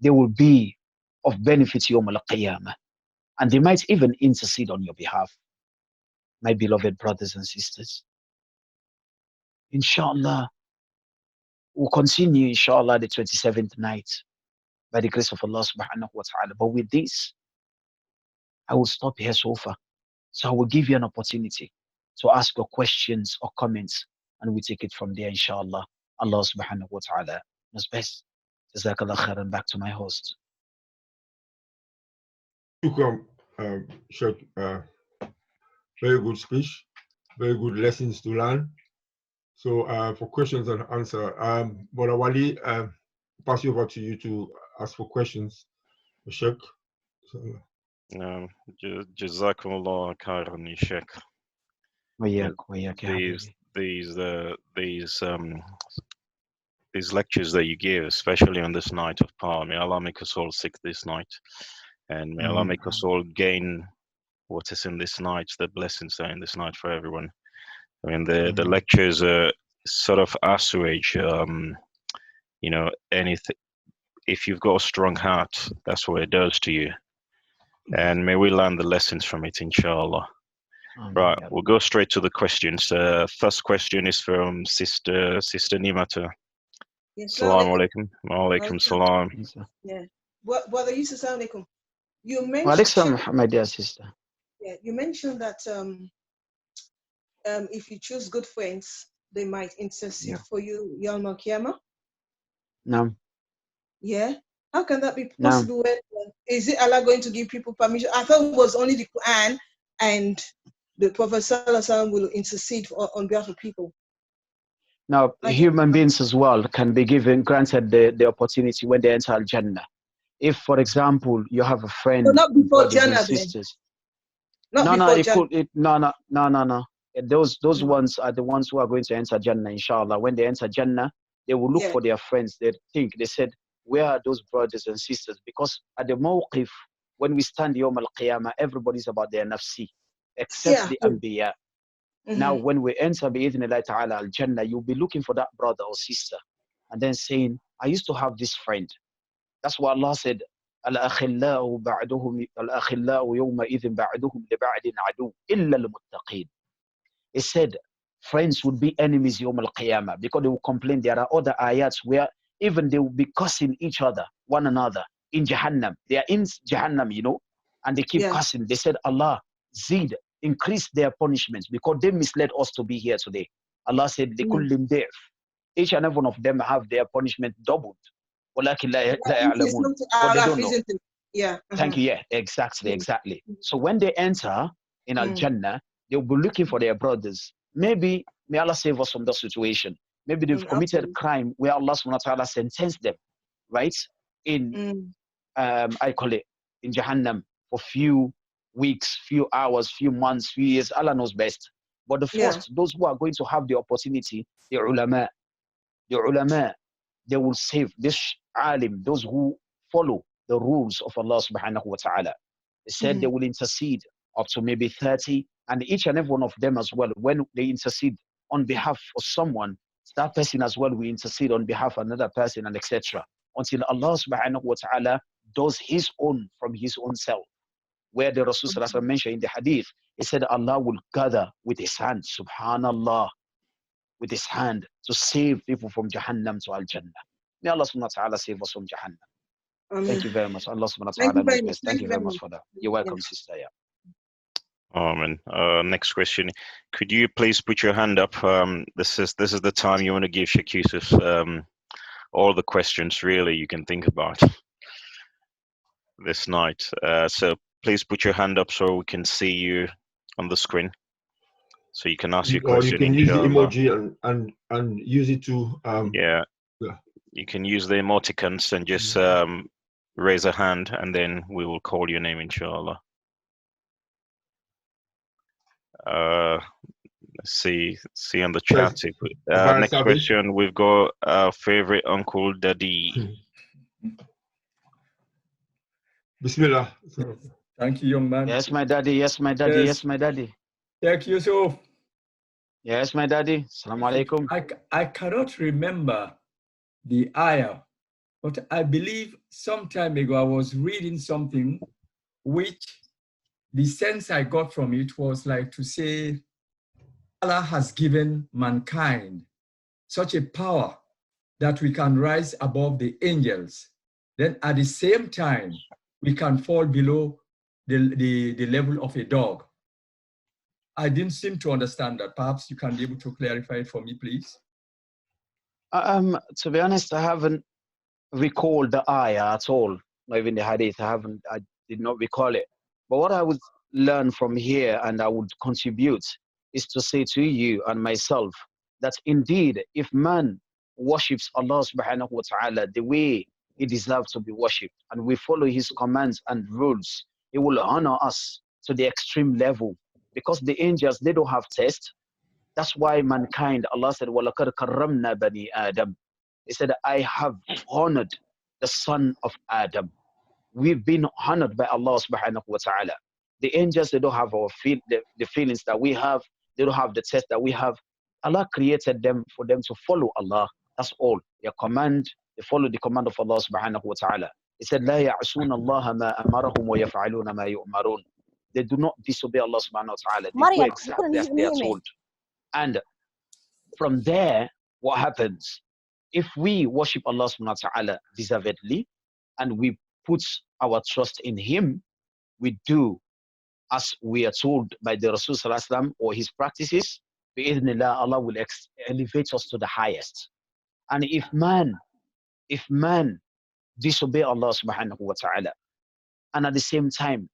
Speaker 2: They will be of benefit to Yawm al-Qiyamah. And they might even intercede on your behalf. My beloved brothers and sisters. Inshallah, we'll continue, inshallah, the 27th night by the grace of Allah subhanahu wa ta'ala. But with this, I will stop here so far. So I will give you an opportunity to ask your questions or comments, and we take it from there, inshallah. Allah subhanahu wa ta'ala knows best. Jazakallah khairan. Back to my host.
Speaker 3: Sheikh, very good speech, very good lessons to learn. So for questions and answer, Brother Wali, pass you over to you to ask for questions, Sheikh.
Speaker 4: Jazakumullah khairan, Sheikh. These lectures that you give, especially on this night of power, may Allah make us all sick this night, and may Allah make us all gain what is in this night, the blessings that are in this night for everyone. I mean, the lectures are sort of assuage, you know, anything. If you've got a strong heart, that's what it does to you. And may we learn the lessons from it, inshallah. Right, we'll go straight to the questions. First question is from Sister Nimata.
Speaker 5: Yes,
Speaker 4: Assalamu alaikum. Wa alaikum salam.
Speaker 5: Yeah. Brother Yusuf, assalamu alaikum. You mentioned,
Speaker 2: my dear sister.
Speaker 5: Yeah, you mentioned that if you choose good friends, they might intercede for you, Yawm al-Qiyamah.
Speaker 2: No.
Speaker 5: Yeah. How can that be
Speaker 2: Now,
Speaker 5: possible? Is it Allah going to give people permission? I thought it was only the Quran and the Prophet Sallallahu Alaihi Wasallam will intercede on behalf of people.
Speaker 2: now human beings as well can be granted the opportunity when they enter Al-Jannah. If, for example, you have a friend,
Speaker 5: So not before
Speaker 2: brothers and
Speaker 5: Jannah,
Speaker 2: sisters.
Speaker 5: not
Speaker 2: No,
Speaker 5: before Jannah.
Speaker 2: no. Those ones are the ones who are going to enter Jannah, inshallah. When they enter Jannah, they will look
Speaker 5: Yeah.
Speaker 2: for their friends. They said, where are those brothers and sisters? Because at the mawqif, when we stand Yawm al-Qiyamah, everybody's about their nafsi, except
Speaker 5: Yeah.
Speaker 2: the Anbiya. Now, when we enter bi'idhnillah ta'ala al-Jannah, you'll be looking for that brother or sister and then saying, I used to have this friend. That's what Allah said, الأخلاء بعدهم الأخلاء يومئذ بعدهم لبعد عدو إلا المتقين. It said friends would be enemies Yawm al-Qiyamah because they will complain. There are other ayats where even they will be cursing each other, one another in Jahannam. They are in Jahannam, you know, and they keep cursing. They said, Allah, Zid, increase their punishments because they misled us to be here today. Allah said, لِكُلِّمْ ضِعْفٍ. Each and every one of them have their punishment doubled. ولكن لا يعلمون. But they don't know.
Speaker 5: Yeah.
Speaker 2: Thank you. Yeah, exactly. So when they enter in Al-Jannah, they'll be looking for their brothers. Maybe, may Allah save us from the situation. Maybe they've committed a crime where Allah subhanahu wa ta'ala sentenced them, right? In, I call it, in Jahannam for few weeks, few hours, few months, few years. Allah knows best. But the first, those who are going to have the opportunity, the ulama, they will save this alim, those who follow the rules of Allah subhanahu wa ta'ala. They said they will intercede up to maybe 30, and each and every one of them as well, when they intercede on behalf of someone, that person as well will intercede on behalf of another person, and etc. Until Allah subhanahu wa ta'ala does his own from his own self. Where the Rasul sallallahu alaihi wasallam mentioned in the hadith, he said Allah will gather with his hand, subhanallah, with his hand to save people from Jahannam to Al-Jannah. May Allah subhanahu wa ta'ala save us from Jahannam. Thank you very much. Allah subhanahu wa ta'ala knows best. Thank you very much for that. You're welcome, sister. Yeah.
Speaker 4: Amen. Next question. Could you please put your hand up? This is the time you want to give Sheikh Yusuf all the questions really you can think about this night. So please put your hand up so we can see you on the screen. So you can ask your question.
Speaker 3: Or you can use the emoji and use it to
Speaker 4: yeah. You can use the emoticons and just raise a hand, and then we will call your name, inshallah. See on the chat. Next question, we've got our favorite uncle, Daddy.
Speaker 3: Bismillah.
Speaker 6: Thank you, young man.
Speaker 2: Yes, my daddy. Yes, my daddy. Yes, my daddy.
Speaker 6: Thank you, Yusuf.
Speaker 2: Yes, my daddy. Assalamu alaikum.
Speaker 6: I cannot remember the ayah, but I believe some time ago I was reading something which the sense I got from it was like to say Allah has given mankind such a power that we can rise above the angels. Then at the same time, we can fall below the level of a dog. I didn't seem to understand that. Perhaps you can be able to clarify it for me, please.
Speaker 2: To be honest, I haven't recalled the ayah at all. Not even the hadith. I did not recall it. But what I would learn from here, and I would contribute, is to say to you and myself that indeed, if man worships Allah subhanahu wa ta'ala the way he deserves to be worshipped, and we follow his commands and rules, he will honor us to the extreme level. Because the angels, they don't have test. That's why mankind, Allah said, وَلَقَدْ كَرَّمْنَا بَنِي آدَمَ. He said, I have honored the son of Adam. We've been honored by Allah subhanahu wa ta'ala. The angels, they don't have the feelings that we have. They don't have the test that we have. Allah created them for them to follow Allah. That's all. Their command, they follow the command of Allah subhanahu wa ta'ala. He said, لَا يَعْصُونَ اللَّهَ مَا أَمَرَهُمْ وَيَفْعَلُونَ مَا يُؤْمَرُونَ. They do not disobey Allah subhanahu wa ta'ala. They do exactly as they are told. And from there, what happens? If we worship Allah subhanahu wa ta'ala deservedly, and we put our trust in Him, we do as we are told by the Rasul sallallahu alaihi wasallam or his practices, bi'idhnillah, Allah will elevate us to the highest. And if man disobey Allah subhanahu wa ta'ala. And at the same time,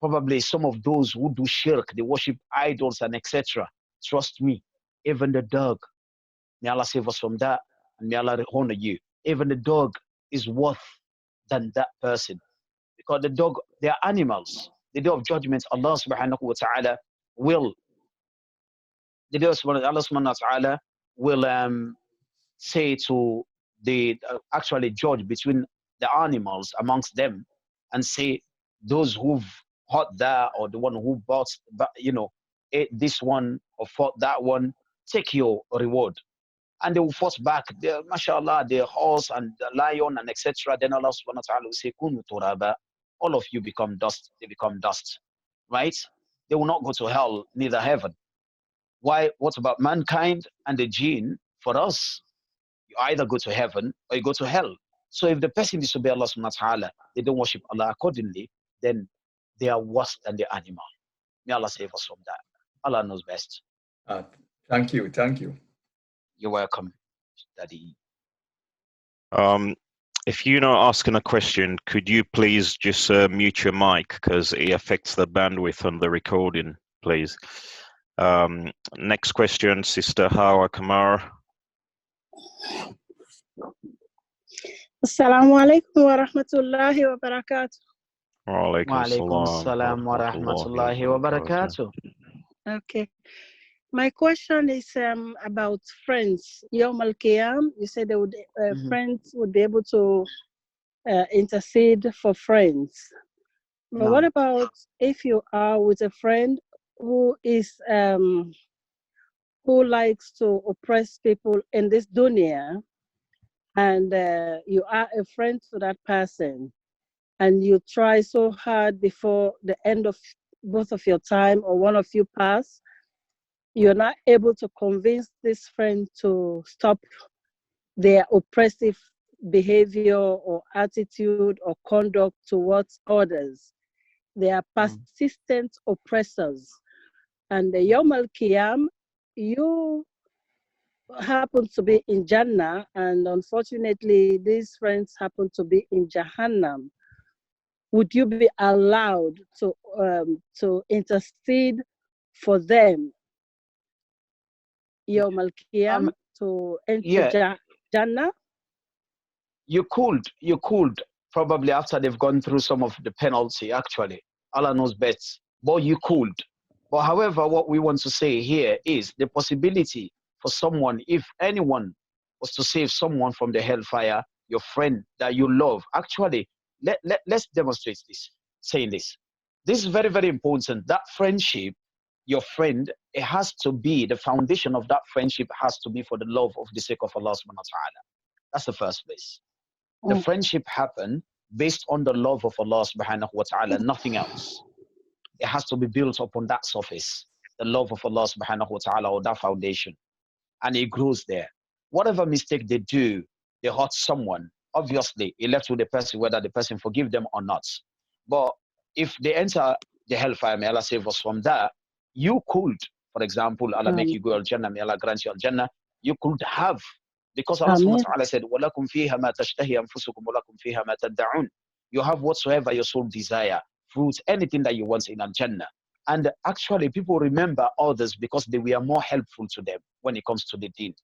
Speaker 2: probably some of those who do shirk, they worship idols and etc. Trust me, even the dog, may Allah save us from that, and may Allah honor you. Even the dog is worth than that person. Because the dog, they are animals. The day of judgment, Allah subhanahu wa ta'ala will, the day of Allah subhanahu wa ta'ala will say to the actually judge between the animals amongst them and say, those who've hurt that, or the one who bought, ate this one or fought that one, take your reward. And they will force back, mashallah, the horse and the lion and etc. Then Allah subhanahu wa ta'ala will say, Kunu turaba, all of you become dust, they become dust, right? They will not go to hell, neither heaven. Why? What about mankind and the jinn? For us, you either go to heaven or you go to hell. So if the person disobey Allah subhanahu wa ta'ala, they don't worship Allah accordingly, then they are worse than the animal. May Allah save us from that. Allah knows best.
Speaker 6: Thank you. Thank you.
Speaker 2: You're welcome, Daddy.
Speaker 4: If you're not asking a question, could you please just mute your mic, because it affects the bandwidth on the recording, please. Next question, Sister Hawa Kamara.
Speaker 7: Assalamu alaikum wa rahmatullahi wa barakatuh.
Speaker 2: Wa alaikum assalam wa rahmatullahi wa barakatuh.
Speaker 7: Okay. My question is about friends. Yawm al-Qiyam, you said they would, friends would be able to intercede for friends. But what about if you are with a friend who is who likes to oppress people in this dunya, and you are a friend to that person, and you try so hard before the end of both of your time or one of you pass, you're not able to convince this friend to stop their oppressive behavior or attitude or conduct towards others. They are persistent oppressors. And the Yawm al-Qiyam, you happen to be in Jannah, and unfortunately these friends happen to be in Jahannam. Would you be allowed to intercede for them, Yawm al-Qiyam, to enter Jannah?
Speaker 2: You could, probably after they've gone through some of the penalty, actually. Allah knows best. But you could. But however, what we want to say here is the possibility for someone, if anyone was to save someone from the hellfire, your friend that you love, actually, let's demonstrate this, saying this. This is very, very important. That friendship, your friend, it has to be, the foundation of that friendship has to be for the love of the sake of Allah subhanahu wa ta'ala. That's the first place. The friendship happened based on the love of Allah subhanahu wa ta'ala, nothing else. It has to be built upon that surface, the love of Allah subhanahu wa ta'ala, or that foundation. And it grows there. Whatever mistake they do, they hurt someone, obviously, it left with the person whether the person forgive them or not. But if they enter the hellfire, may Allah save us from that, you could, for example, Allah make you go al-Jannah, may Allah grant you al-Jannah, you could have, because Allah subhanahu wa ta'ala said, وَلَكُمْ فِيهَا مَا تَشْتَهِي أَنفُسُكُمْ وَلَكُمْ فِيهَا مَا تَدَّعُونَ. You have whatsoever your soul desire, fruits, anything that you want in al-Jannah. And actually, people remember others because they were more helpful to them when it comes to the deen.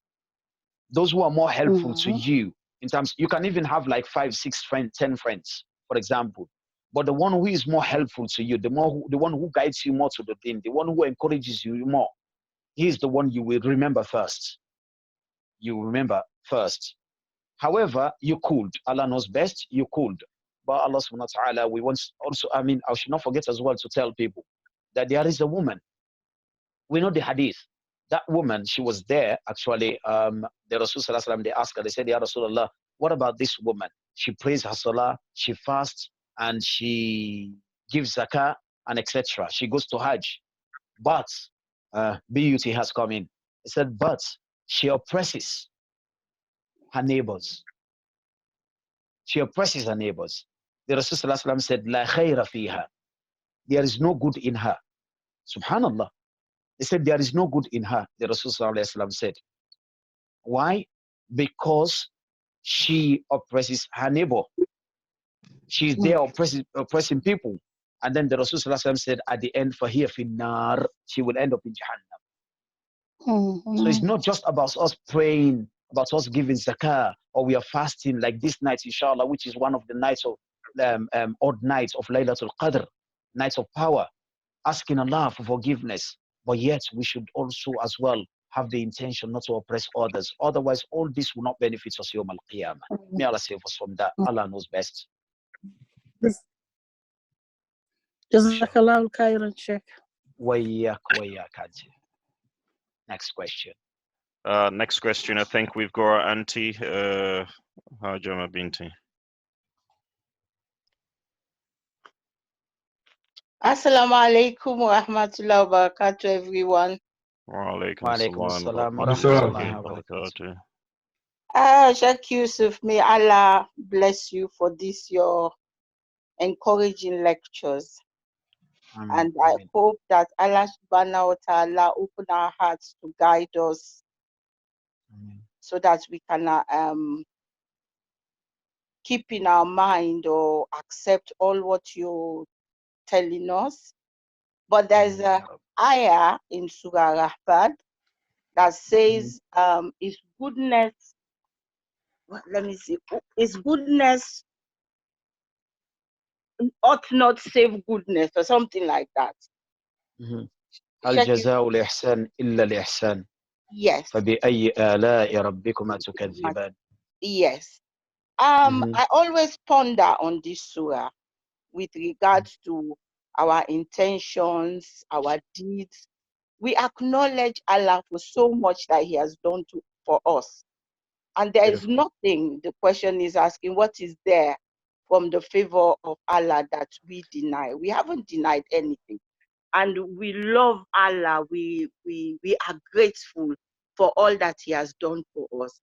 Speaker 2: Those who are more helpful to you, in terms, you can even have like 5, 6 friends, 10 friends, for example. But the one who is more helpful to you, the one who guides you more to the deen, the one who encourages you more, he is the one you will remember first. You remember first. However, you could. Allah knows best, you could. But Allah subhanahu wa ta'ala, we want also, I should not forget as well to tell people that there is a woman. We know the hadith. That woman, she was there, actually, the Rasul sallallahu alaihi wasallam, they asked her, they said, Ya Rasulullah, what about this woman? She prays her salah, she fasts, and she gives zakah, and etc. She goes to Hajj. But, beauty has come in. He said, but she oppresses her neighbors. She oppresses her neighbors. The Rasul sallallahu alaihi wasallam said, La khayra fiha. There is no good in her. Subhanallah. They said there is no good in her, the Rasul sallallahu alaihi wasallam said. Why? Because she oppresses her neighbor. She's there oppressing people. And then the Rasul said at the end, فَهِيَ فِي النَّارِ, she will end up in Jahannam. So it's not just about us praying, about us giving zakah, or we are fasting like this night, inshallah, which is one of the nights of odd nights of Laylatul Qadr, nights of power, asking Allah for forgiveness. But yet we should also as well have the intention not to oppress others. Otherwise, all this will not benefit us Yawm al-Qiyamah. May Allah save us from that. Allah knows best.
Speaker 7: Jazakallah khairan, Sheikh.
Speaker 2: Wayak, Auntie. Next question.
Speaker 4: Next question, I think we've got our auntie, Hajama Binti.
Speaker 8: Assalamu alaikum wa rahmatullahi wa barakatuh, everyone.
Speaker 4: Wa alaikum
Speaker 2: assalam wa
Speaker 3: rahmatullahi
Speaker 2: wa
Speaker 4: barakatuh.
Speaker 8: Sheikh Yusuf, may Allah bless you for this, your encouraging lectures. And I hope that Allah subhanahu wa ta'ala open our hearts to guide us so that we can keep in our mind or accept all what you're telling us. But there's a ayah in Surah Rahman that says his goodness, let me see, his goodness ought not save goodness or something like that.
Speaker 2: الجزاء الإحسان إلا الإحسان.
Speaker 8: Yes.
Speaker 2: فبأي آلاء ربكما تكذبان.
Speaker 8: Yes. I always ponder on this surah with regards to our intentions, our deeds. We acknowledge Allah for so much that He has done for us. And there is nothing, the question is asking, what is there from the favor of Allah that we deny? We haven't denied anything. And we love Allah. We are grateful for all that He has done for us.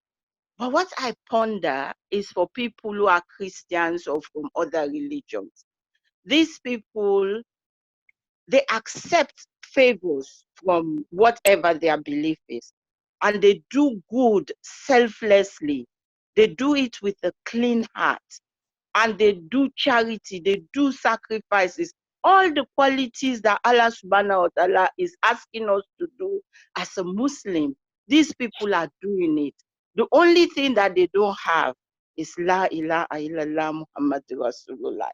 Speaker 8: But what I ponder is for people who are Christians or from other religions. These people, they accept favors from whatever their belief is, and they do good selflessly. They do it with a clean heart, and they do charity, they do sacrifices, all the qualities that Allah subhanahu wa ta'ala is asking us to do as a Muslim. These people are doing it. The only thing that they don't have is La ilaha illallah Muhammadur Rasulullah.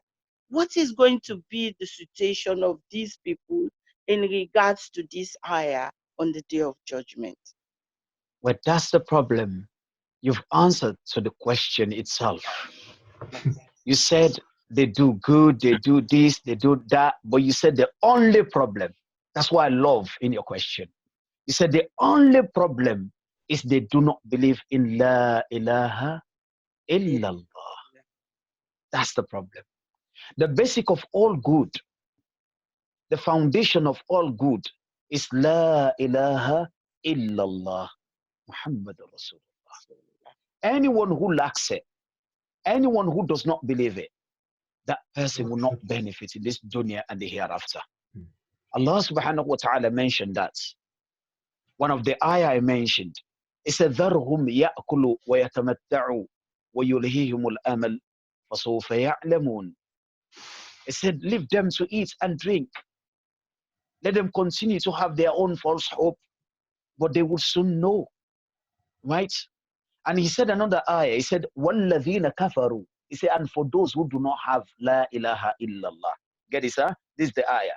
Speaker 8: What is going to be the situation of these people in regards to this ayah on the day of judgment?
Speaker 2: Well, that's the problem. You've answered to the question itself. You said they do good, they do this, they do that, but you said the only problem, that's what I love in your question. You said the only problem is they do not believe in La ilaha illallah. That's the problem. The basic of all good, the foundation of all good is La ilaha illallah Muhammadur Rasulullah. Anyone who lacks it, anyone who does not believe it, that person will not benefit in this dunya and the hereafter. Allah subhanahu wa ta'ala mentioned that. One of the ayah I mentioned, it said, ذَرْهُمْ يَأْكُلُوا وَيَتَمَتَّعُوا وَيُلْهِهِمُ الْأَمَلُ فَسَوْفَ يَعْلَمُونَ. It said, leave them to eat and drink. Let them continue to have their own false hope, but they will soon know. Right? And he said another ayah, he said, وَالَّذِينَ كَفَرُوا. He said, and for those who do not have La ilaha illallah. Get this, huh? This is the ayah.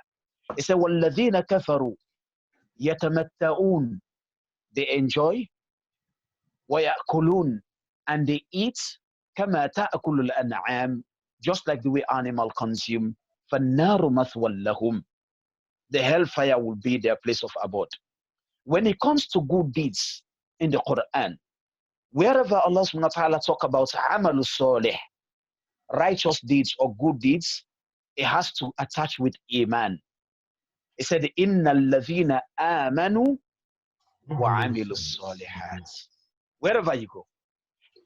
Speaker 2: He said, وَالَّذِينَ كَفَرُوا يَتَمَتَّعُونَ. They enjoy, وَيَأْكُلُونَ, and they eat, كَمَا تَأْكُلُ الْأَنْعَامِ, just like the way animal consume. فَالنَّارُ مَثْوًى لَهُمْ. The hellfire will be their place of abode. When it comes to good deeds in the Quran, wherever Allah subhanahu wa ta'ala talk about amalu salih, righteous deeds or good deeds, it has to attach with iman. It said, Inna alladhina amanu wa amilu salihat. Wherever you go,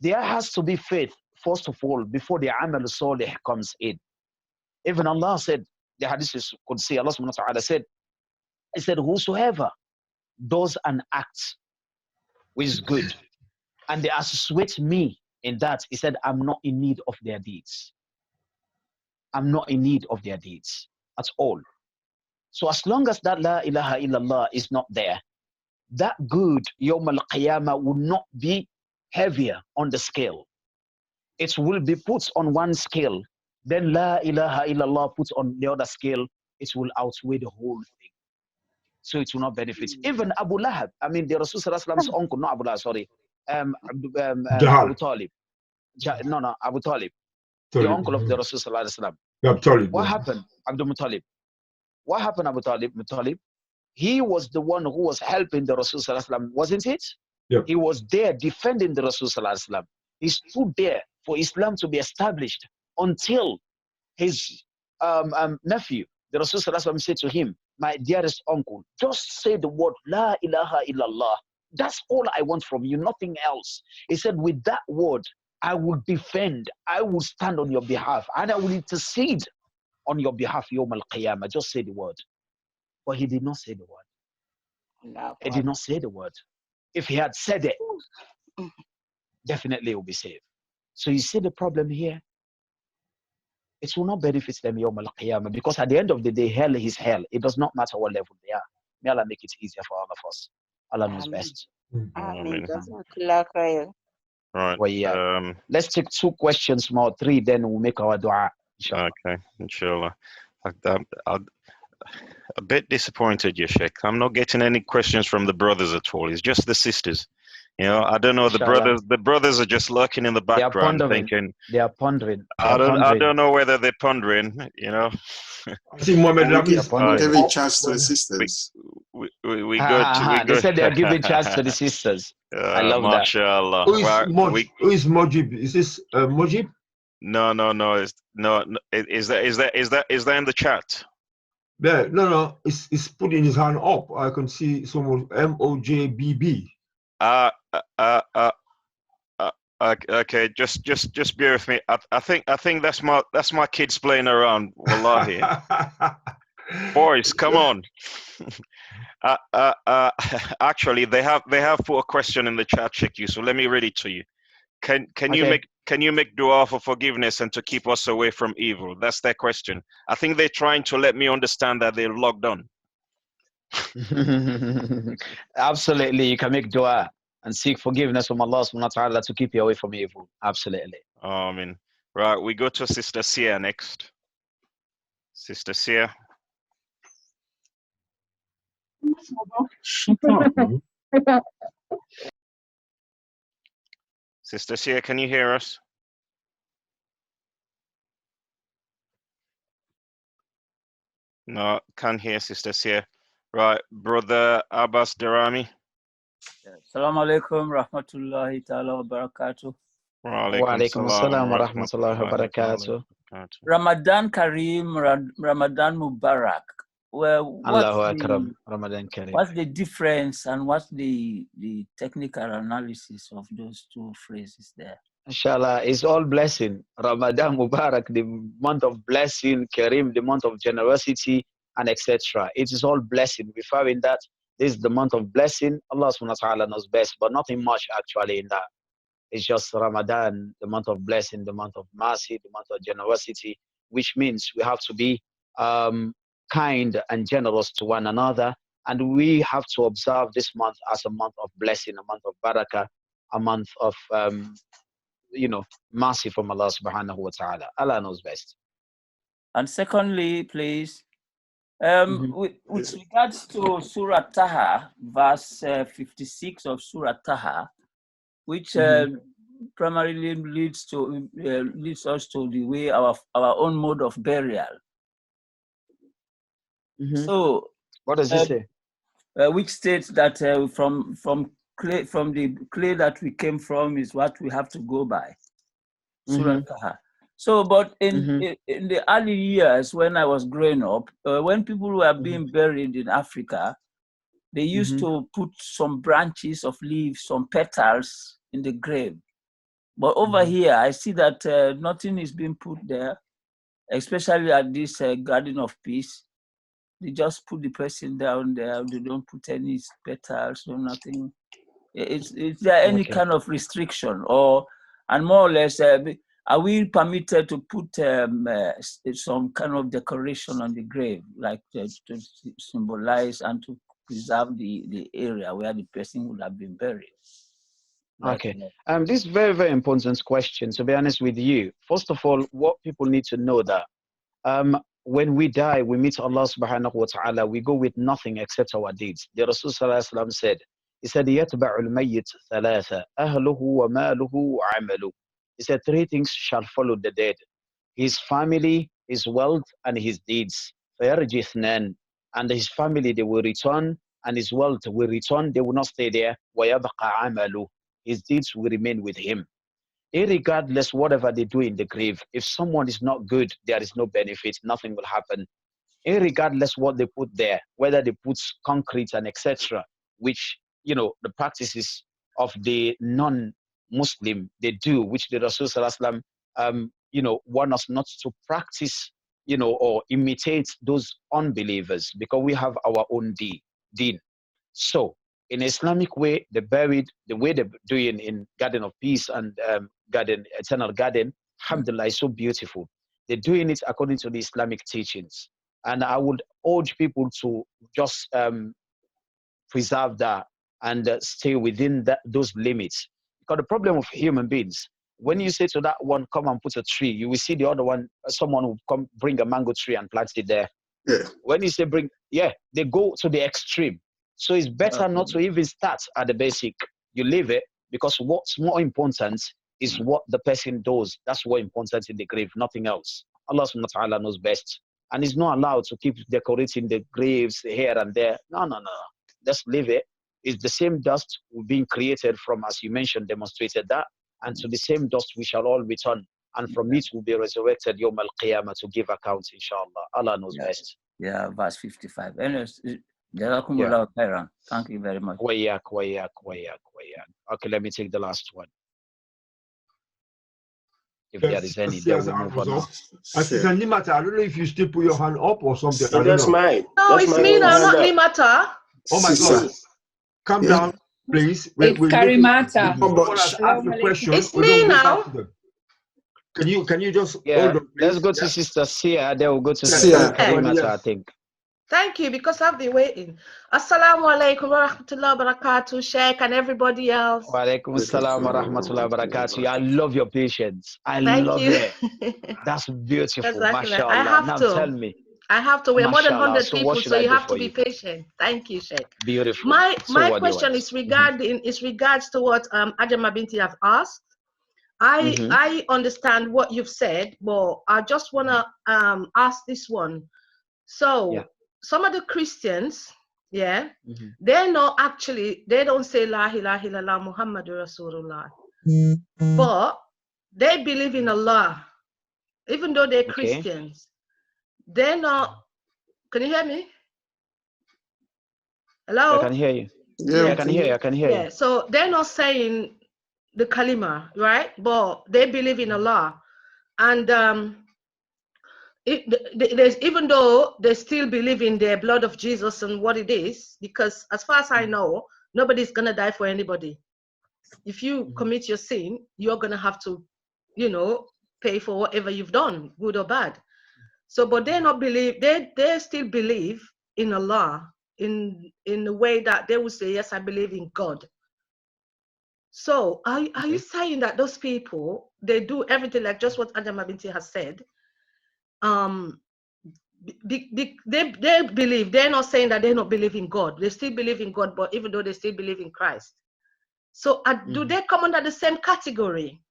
Speaker 2: there has to be faith, first of all, before the amalu salih comes in. Even Allah said, the hadith could say, Allah subhanahu wa ta'ala said, He said, whosoever does an act which is good, and they associate me in that, He said, I'm not in need of their deeds. I'm not in need of their deeds at all. So as long as that La ilaha illallah is not there, that good Yawm al-Qiyamah will not be heavier on the scale. It will be put on one scale, then La ilaha illallah put on the other scale, it will outweigh the whole thing. So it will not benefit. Even Abu Lahab, I mean the Rasul's uncle, not Abu Lahab, sorry, Abu Talib. No, Abu Talib, the uncle of the Rasul. What happened, Abdul Muttalib? What happened, Abu Talib? He was the one who was helping the Rasul, wasn't it?
Speaker 3: Yep. He
Speaker 2: was there defending the Rasul. He stood there for Islam to be established until his nephew, the Rasul said to him, my dearest uncle, just say the word La ilaha illallah. That's all I want from you, nothing else. He said, with that word, I will defend, I will stand on your behalf, and I will intercede on your behalf, Yawm al-Qiyamah. Just say the word. But he did not say the word.
Speaker 8: No,
Speaker 2: he did not say the word. If he had said it, definitely he will be saved. So you see the problem here? It will not benefit them Yawm al-Qiyamah, because at the end of the day, hell is hell. It does not matter what level they are. May Allah make it easier for all of us. Allah knows best.
Speaker 8: Amen.
Speaker 4: Right.
Speaker 2: Well, yeah. Let's take 2 questions more, 3, then we'll make our dua. Inshallah.
Speaker 4: Okay, inshallah. I'm a bit disappointed, ya Sheikh. I'm not getting any questions from the brothers at all. It's just the sisters. You know, I don't know, the brothers. The brothers are just lurking in the background, thinking.
Speaker 2: They are pondering.
Speaker 4: I don't know whether they're pondering. You know.
Speaker 3: I think Mohammed
Speaker 9: giving chance to the sisters.
Speaker 4: We good.
Speaker 2: They said they are giving chance to the sisters. I love
Speaker 4: Mashallah.
Speaker 2: that.
Speaker 3: Who is Mojib? Is this Mojib?
Speaker 4: No. Is that in the chat?
Speaker 3: Yeah, no. It's putting his hand up. I can see someone MOJBB.
Speaker 4: Okay, just bear with me. I think that's my kids playing around. Wallahi. Boys, come on. Actually, they have put a question in the chat, Sheikh. So let me read it to you. Can you make dua for forgiveness and to keep us away from evil? That's their question. I think they're trying to let me understand that they're logged on.
Speaker 2: Absolutely, you can make dua and seek forgiveness from Allah subhanahu wa ta'ala to keep you away from evil. Absolutely.
Speaker 4: Amen. Right, we go to Sister Sia next. Sister Sia. Sister Sia, can you hear us? No, can't hear Sister Sia. Right, Brother Abbas Darami.
Speaker 10: Assalamu alaikum rahmatullahi ta'ala wa barakatuh.
Speaker 2: Wa alaikum assalam wa rahmatullahi wa barakatuh.
Speaker 10: Ramadan Kareem, Ramadan Mubarak. Well,
Speaker 2: Ramadan Kareem.
Speaker 10: What's the difference and what's the technical analysis of those 2 phrases there?
Speaker 2: Inshallah, it's all blessing. Ramadan Mubarak, the month of blessing, Kareem, the month of generosity, and etc. It is all blessing. Referring that this is the month of blessing. Allah subhanahu wa ta'ala knows best, but nothing much actually in that. It's just Ramadan, the month of blessing, the month of mercy, the month of generosity, which means we have to be kind and generous to one another. And we have to observe this month as a month of blessing, a month of barakah, a month of, mercy from Allah subhanahu wa ta'ala. Allah knows best.
Speaker 10: And secondly, please, with regards to Surah Taha, verse 56 of Surah Taha, which primarily leads us to the way our own mode of burial. So,
Speaker 2: what does it say?
Speaker 10: Which states that from the clay that we came from is what we have to go by. Surah Taha. So, but in the early years when I was growing up, when people were being buried in Africa, they used to put some branches of leaves, some petals in the grave. But over here, I see that nothing is being put there, especially at this Garden of Peace. They just put the person down there. They don't put any petals, no nothing. Is there any kind of restriction, and more or less, are we permitted to put some kind of decoration on the grave, like to symbolize and to preserve the area where the person would have been buried? Like,
Speaker 2: Okay. This is very, very important question, to be honest with you. First of all, what people need to know that when we die, we meet Allah subhanahu wa ta'ala, we go with nothing except our deeds. The Rasul sallallahu alaihi wasallam said, he said, يَتْبَعُ الْمَيِّتْ ثَلَاثًا أَهْلُهُ وَمَالُهُ وَعَمَلُهُ. He said, 3 things shall follow the dead: his family, his wealth, and his deeds. فَيَرْجِ اثْنَانِ. And his family, they will return, and his wealth will return, they will not stay there. وَيَبْقَ عَمَلُهُ. His deeds will remain with him. Irregardless whatever they do in the grave, if someone is not good, there is no benefit, nothing will happen. Irregardless what they put there, whether they put concrete and etc., which, you know, the practices of the non-Muslim they do, which the Rasul sallallahu alaihi wasallam, you know, want us not to practice, you know, or imitate those unbelievers, because we have our own deen. So in Islamic way, they buried the way they're doing in Garden of Peace and Eternal Garden, alhamdulillah, is so beautiful. They're doing it according to the Islamic teachings. And I would urge people to just preserve that and stay within those limits. Because the problem of human beings, when you say to that one, come and put a tree, you will see the other one, someone will come bring a mango tree and plant it there.
Speaker 9: Yeah.
Speaker 2: When you say bring, they go to the extreme. So it's better not to even start at the basic. You leave it, because what's more important is what the person does. That's what important in the grave, nothing else. Allah subhanahu wa ta'ala knows best. And he's not allowed to keep decorating the graves here and there. No. Just leave it. It's the same dust being created from, as you mentioned, demonstrated that. And to the same dust we shall all return. And from it will be resurrected Yawm al-Qiyamah to give account, inshallah. Allah knows best.
Speaker 10: Yeah, verse 55. Anyways, Jazakumullah khairan. Thank you very much.
Speaker 2: Wayak. Okay, let me take the last one. If there is any, then we'll move on now.
Speaker 3: Limata, I don't know if you still put your hand up or something.
Speaker 11: So that's mine.
Speaker 5: No, it's me now, not Limata.
Speaker 3: Oh my God. Calm down, please.
Speaker 12: It's Karimata.
Speaker 3: Ask the question.
Speaker 5: It's me now.
Speaker 3: Can you just
Speaker 2: hold on? Let's go to Sister Sia. Then we'll go to Sister Karimata, I think.
Speaker 5: Thank you, because I've been waiting. Assalamu alaikum wa rahmatullahi wa barakatuh, Sheikh, and everybody else.
Speaker 2: Wa alaikum assalam wa rahmatullahi wa barakatuh. I love your patience.
Speaker 5: Thank
Speaker 2: love
Speaker 5: you.
Speaker 2: it. That's beautiful.
Speaker 5: Exactly.
Speaker 2: MashaAllah.
Speaker 5: I have
Speaker 2: now
Speaker 5: to.
Speaker 2: tell me.
Speaker 5: I have to. We're more than 100
Speaker 2: So
Speaker 5: people, so you have to be patient. Thank you, Sheikh.
Speaker 2: Beautiful.
Speaker 5: My question is regards to what Ajama Binti have asked. I understand what you've said, but I just wanna ask this one. So some of the Christians, they're not actually, they don't say La ilaha illallah Muhammadur Rasulullah, but they believe in Allah, even though they're Christians. They're not. Can you hear me? Hello?
Speaker 2: I can hear you. I can hear you.
Speaker 5: So they're not saying the kalima, right? But they believe in Allah, and even though they still believe in the blood of Jesus and what it is, because as far as I know, nobody's gonna die for anybody. If you commit your sin, you're gonna have to, pay for whatever you've done, good or bad. So, but they not believe. They still believe in Allah in the way that they would say, yes, I believe in God. So, are you saying that those people, they do everything like just what Ajama Binti has said? They believe. They're not saying that they don't believe in God. They still believe in God, but even though they still believe in Christ. So, do they come under the same category?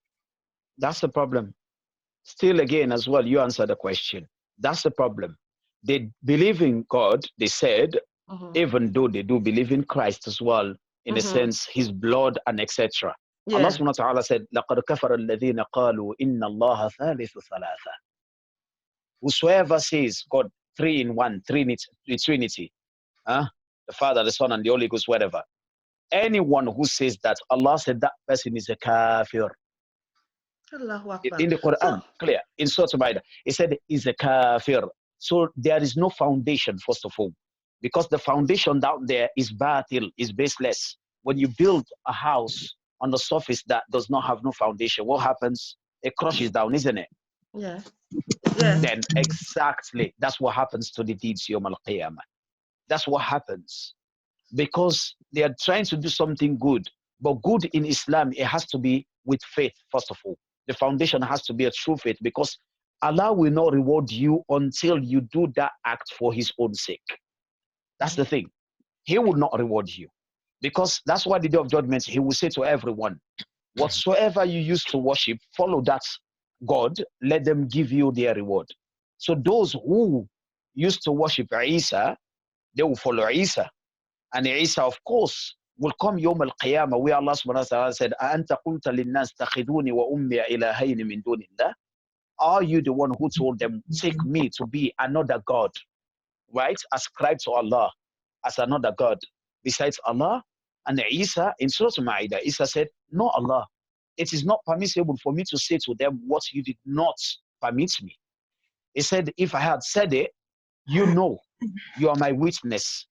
Speaker 2: That's the problem. Still, again, as well, you answer the question. That's the problem. They believe in God, they said, even though they do believe in Christ as well, in a sense, his blood and etc. Allah subhanahu wa ta'ala said, لَقَدْ كَفَرَ الَّذِينَ قَالُوا إِنَّ اللَّهَ ثَالِثُ ثَلَاثًا. Whosoever says God 3 in 1, Trinity, the Father, the Son, and the Holy Ghost, whatever. Anyone who says that, Allah said that person is a kafir. In the Quran, clear. In Surah Al-Baqarah, it said is a kafir. So there is no foundation, first of all, because the foundation down there is batil, is baseless. When you build a house on the surface that does not have no foundation, what happens? it crushes down, isn't it?
Speaker 5: Yeah. Yeah.
Speaker 2: Then exactly, that's what happens to the deeds Yawm al-Qiyamah. That's what happens. Because they are trying to do something good. But good in Islam, it has to be with faith, first of all. The foundation has to be a true faith, because Allah will not reward you until you do that act for his own sake. That's the thing. He will not reward you. Because that's why the day of judgment, he will say to everyone, whatsoever you used to worship, follow that God, let them give you their reward. So those who used to worship Isa, they will follow Isa. And Isa, of course, will come Yawm al-Qiyamah, where Allah subhanahu wa ta'ala said, أَأَنْتَ قُلْتَ لِلنَّاسِ تَخِذُونِ وَأُمِّيَ إِلَهَيْنِ مِن دُونِ اللَّهِ. Are you the one who told them, take me to be another God, right? Ascribe to Allah as another God besides Allah? And Isa, in Surah Al-Ma'idah, Isa said, no, Allah, it is not permissible for me to say to them what you did not permit me. He said, if I had said it, you know, you are my witness.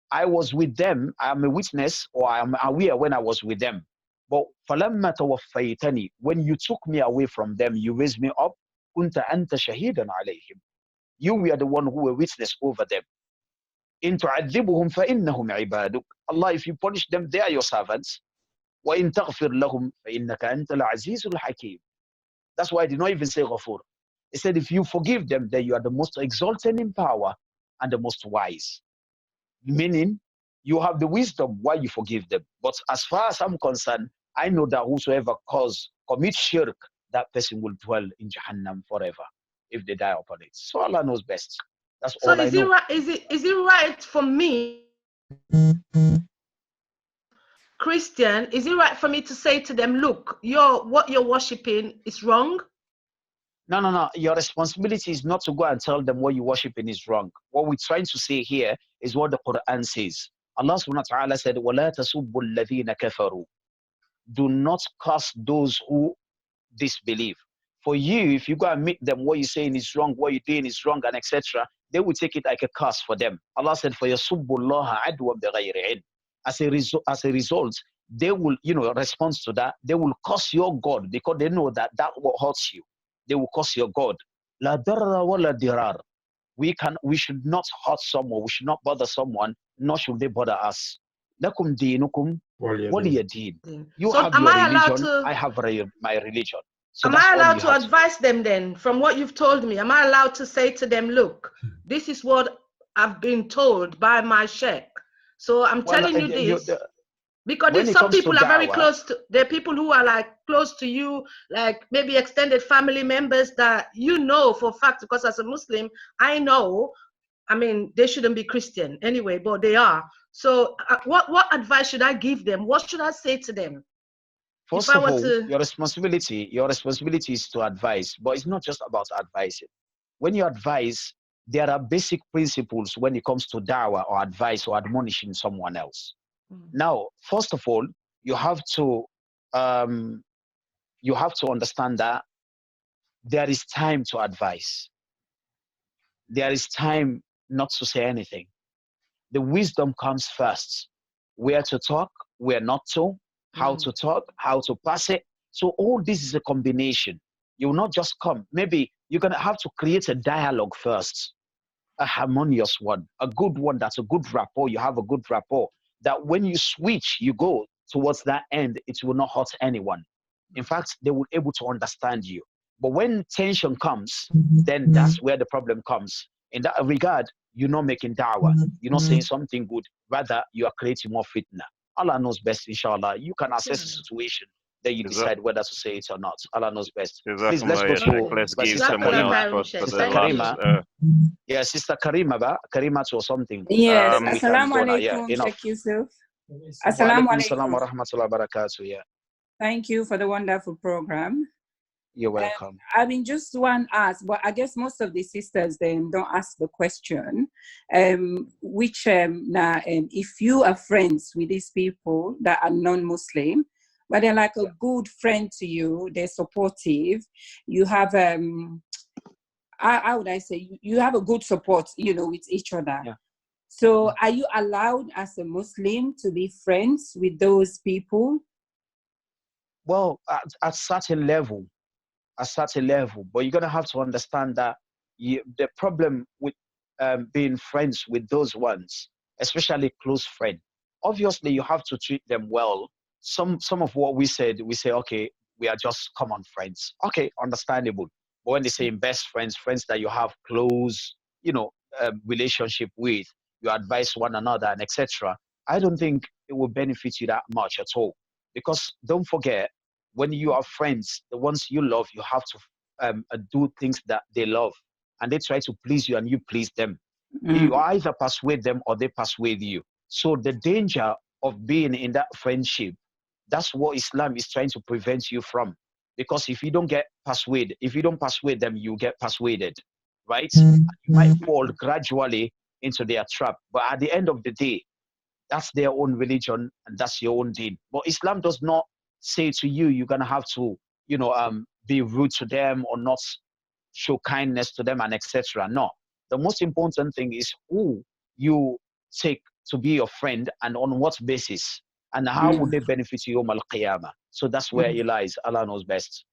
Speaker 2: I was with them, I am a witness, or I am aware when I was with them. But فَلَمَّا تَوَفَّيْتَنِي, when you took me away from them, you raised me up, كُنْتَ أَنْتَ شَهِيدًا عَلَيْهِمْ. You were the one who were witness over them. إِن تُعَذِّبُهُمْ فَإِنَّهُمْ عِبَادُكَ. Allah, if you punish them, they are your servants. وَإِن تَغْفِرْ لَهُمْ فَإِنَّكَ أَنْتَ الْعَزِيزُ الْحَكِيمُ. That's why I did not even say Ghafur. He said, if you forgive them, then you are the most exalted in power and the most wise. Meaning, you have the wisdom why you forgive them. But as far as I'm concerned, I know that whosoever commits shirk, that person will dwell in Jahannam forever if they die upon it. So Allah knows best. That's
Speaker 5: So
Speaker 2: all I know.
Speaker 5: is it right for me, Christian, is it right for me to say to them, look, what you're worshiping is wrong?
Speaker 2: No. Your responsibility is not to go and tell them what you're worshiping is wrong. What we're trying to say here is what the Quran says. Allah subhanahu wa ta'ala said, وَلَا تَسُبُّ الَّذِينَ كَفَرُوا. Do not curse those who disbelieve. For you, if you go and meet them, what you're saying is wrong, what you're doing is wrong, and etc., they will take it like a curse for them. Allah said, فَيَسُبُّ اللَّهَ عَدْوًا بِغَيْرِ عِلْمٍ. As a result, they will, respond to that. They will curse your God because they know that what hurts you. They will curse your God. La darra wa la dirar. We should not hurt someone. We should not bother someone. Nor should they bother us. Lakum dinukum waliya din. You
Speaker 5: So
Speaker 2: have
Speaker 5: am
Speaker 2: your
Speaker 5: I allowed
Speaker 2: religion.
Speaker 5: to?
Speaker 2: I have my religion. So
Speaker 5: am I allowed to advise them then? From what you've told me, am I allowed to say to them, look, this is what I've been told by my sheikh. So I'm telling you this. Because some people are very close to, there are people who are like close to you, like maybe extended family members that for a fact, because as a Muslim, I know, they shouldn't be Christian anyway, but they are. So what advice should I give them? What should I say to them?
Speaker 2: First of all, your responsibility is to advise, but it's not just about advising. When you advise, there are basic principles when it comes to da'wah or advice or admonishing someone else. Now, first of all, you have to understand that there is time to advise. There is time not to say anything. The wisdom comes first. Where to talk, where not to, how to talk, how to pass it. So all this is a combination. You will not just come. Maybe you're going to have to create a dialogue first, a harmonious one, a good one that's a good rapport. You have a good rapport. That when you switch, you go towards that end, it will not hurt anyone. In fact, they will be able to understand you. But when tension comes, then that's where the problem comes. In that regard, you're not making da'wah. You're not saying something good. Rather, you are creating more fitna. Allah knows best, inshallah. You can assess the situation. Then you decide whether to say it or not. Allah knows best. Please, let's go to
Speaker 4: let's give
Speaker 2: Sister
Speaker 4: someone
Speaker 2: Karima.
Speaker 4: else for
Speaker 2: Sister
Speaker 4: the
Speaker 2: Karima. Yeah, Sister Karima or something.
Speaker 11: Yes,
Speaker 2: We can go now. Yeah,
Speaker 11: Assalamualaikum,
Speaker 2: enough.
Speaker 11: Sheikh Yusuf.
Speaker 2: Wa alaikum
Speaker 11: Assalamualaikum.
Speaker 2: salam wa rahmatullahi wa barakatuh. Yeah.
Speaker 11: Thank you for the wonderful program.
Speaker 2: You're welcome.
Speaker 11: I mean, just one ask, but I guess most of the sisters then don't ask the question, if you are friends with these people that are non-Muslim, but they're like a good friend to you, they're supportive, you have, how would I say, you have a good support, with each other.
Speaker 2: Yeah.
Speaker 11: So are you allowed as a Muslim to be friends with those people?
Speaker 2: Well, at certain level, a certain level, but you're gonna have to understand that the problem with being friends with those ones, especially close friend, obviously you have to treat them well. Some of what we said, we say, okay, we are just common friends. Okay, understandable. But when they say best friends, friends that you have close, relationship with, you advise one another and etc. I don't think it will benefit you that much at all. Because don't forget, when you are friends, the ones you love, you have to do things that they love, and they try to please you and you please them. You either persuade them or they persuade you. So the danger of being in that friendship, that's what Islam is trying to prevent you from. Because if you don't persuade them, you get persuaded, right? And you might fall gradually into their trap. But at the end of the day, that's their own religion and that's your own deen. But Islam does not say to you, you're gonna have to, be rude to them or not show kindness to them and etc. No. The most important thing is who you take to be your friend and on what basis and how would they benefit you Yawm al-Qiyamah. So that's where it lies. Allah knows best.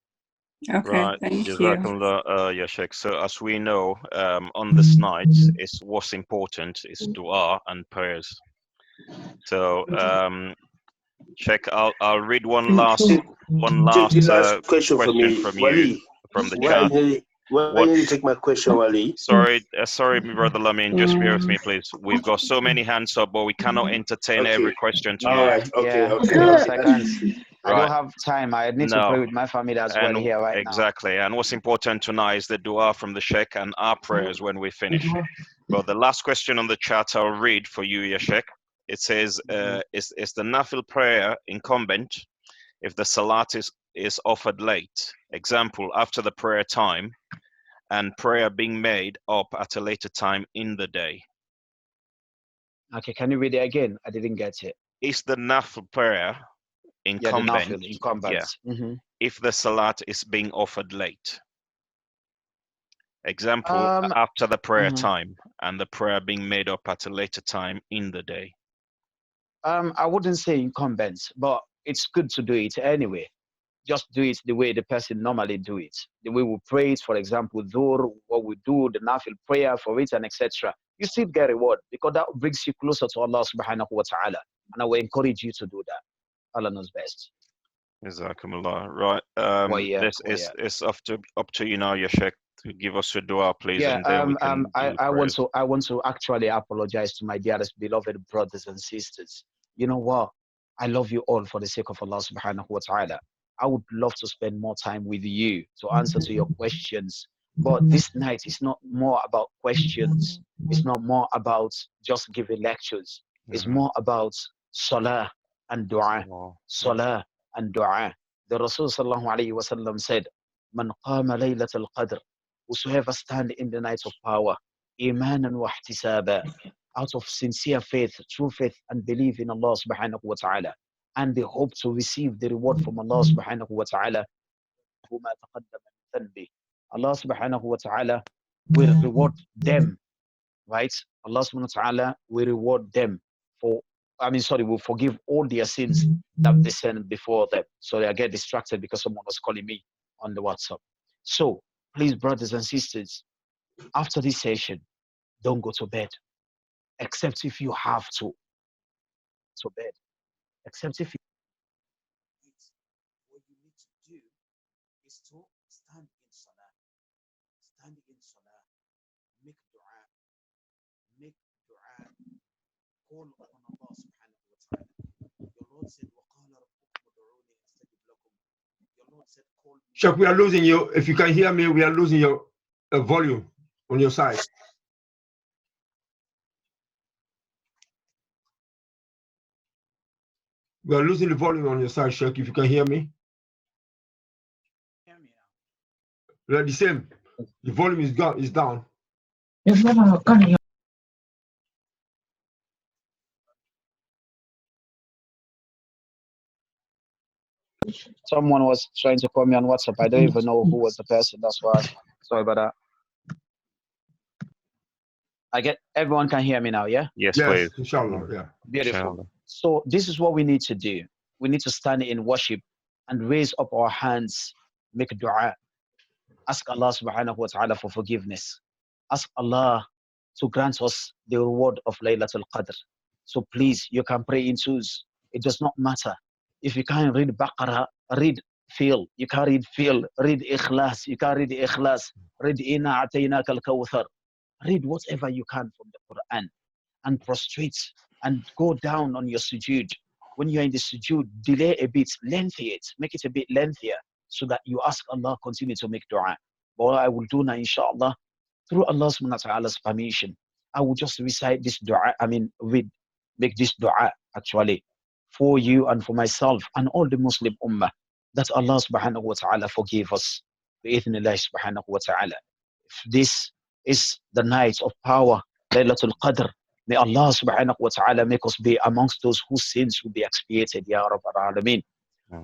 Speaker 11: Okay,
Speaker 4: Right.
Speaker 11: thank you.
Speaker 4: Yeah, Sheikh. So as we know, on this night is what's important is dua and prayers. So Sheikh, I'll read one last question from you from the chat.
Speaker 12: Why you take my question, Wali?
Speaker 4: Sorry, my brother Lamin, just bear with me, please. We've got so many hands up, but we cannot entertain every question tonight.
Speaker 12: All right, okay.
Speaker 2: I don't have time. I need to pray with my family as well here right now.
Speaker 4: Exactly. And what's important tonight is the dua from the Sheikh and our prayers when we finish. But the last question on the chat I'll read for you, ya Sheikh. It says, is the nafil prayer incumbent if the salat is offered late? Example, after the prayer time, and prayer being made up at a later time in the day.
Speaker 2: Okay, can you read it again? I didn't get it.
Speaker 4: Is the nafil prayer incumbent? If the salat is being offered late. Example, after the prayer time, and the prayer being made up at a later time in the day.
Speaker 2: I wouldn't say incumbent, but it's good to do it anyway. Just do it the way the person normally do it. The way we pray it, for example, Dhuhr, what we do, the nafil prayer for it, and etc. You still get reward because that brings you closer to Allah subhanahu wa ta'ala. And I will encourage you to do that. Allah knows best.
Speaker 4: Jazakumullah. Right. This is up to you now, ya Sheikh, to give us your dua, please.
Speaker 2: Yeah,
Speaker 4: and then we can
Speaker 2: I want to actually apologize to my dearest beloved brothers and sisters. You know what? I love you all for the sake of Allah subhanahu wa ta'ala. I would love to spend more time with you to answer to your questions. But this night is not more about questions. It's not more about just giving lectures. It's more about salah and dua. Salah and dua. The Rasul sallallahu alayhi wa sallam said, Man qama laylat al-qadr, whosoever stand in the night of power, imanan wa ihtisaba, out of sincere faith, true faith, and believe in Allah subhanahu wa ta'ala, and they hope to receive the reward from Allah subhanahu wa ta'ala. Allah subhanahu wa ta'ala will reward them, right? Allah subhanahu wa ta'ala will reward them will forgive all their sins that they sinned before them. Sorry, I get distracted because someone was calling me on the WhatsApp. So please, brothers and sisters, after this session, don't go to bed, except if you have to bed. Except if what you need to do is to stand in salah. Stand in salah. Make dua. Call upon Allah subhanahu wa ta'ala. Your Lord said, وَقَالَ رَبُّكُمُ ادْعُونِي أَسْتَجِبْ لَكُمْ. Your Lord said, call me.
Speaker 3: Sheikh, we are losing you. If you can hear me, we are losing your volume on your side. We are losing the volume on your side, Sheikh. If you can hear me.
Speaker 2: Hear me now.
Speaker 3: We are the same. The volume is down.
Speaker 2: Someone was trying to call me on WhatsApp. I don't even know who was the person. That's why. Sorry about that. Everyone can hear me now, yeah?
Speaker 4: Yes, please.
Speaker 3: Inshallah, yeah.
Speaker 2: Beautiful.
Speaker 4: Inshallah.
Speaker 2: So this is what we need to do. We need to stand in worship and raise up our hands, make dua. Ask Allah subhanahu wa ta'ala for forgiveness. Ask Allah to grant us the reward of Laylatul Qadr. So please, you can pray in twos. It does not matter. If you can't read Baqarah, read Fil. You can't read Fil, read Ikhlas. You can't read Ikhlas, read Inna Ataynaka al-Kawthar. Read whatever you can from the Quran and prostrate and go down on your sujood. When you're in the sujood, delay a bit, lengthen it, make it a bit lengthier so that you ask Allah, continue to make dua. But what I will do now, inshallah, through Allah subhanahu wa ta'ala's permission, I will just recite this dua, make this dua actually for you and for myself and all the Muslim ummah, that Allah subhanahu wa ta'ala forgive us. Bi-idhnillah subhanahu wa ta'ala. If this is the night of power, Laylatul Qadr, may Allah subhanahu wa ta'ala make us be amongst those whose sins will be expiated, Ya Rabbal Alameen.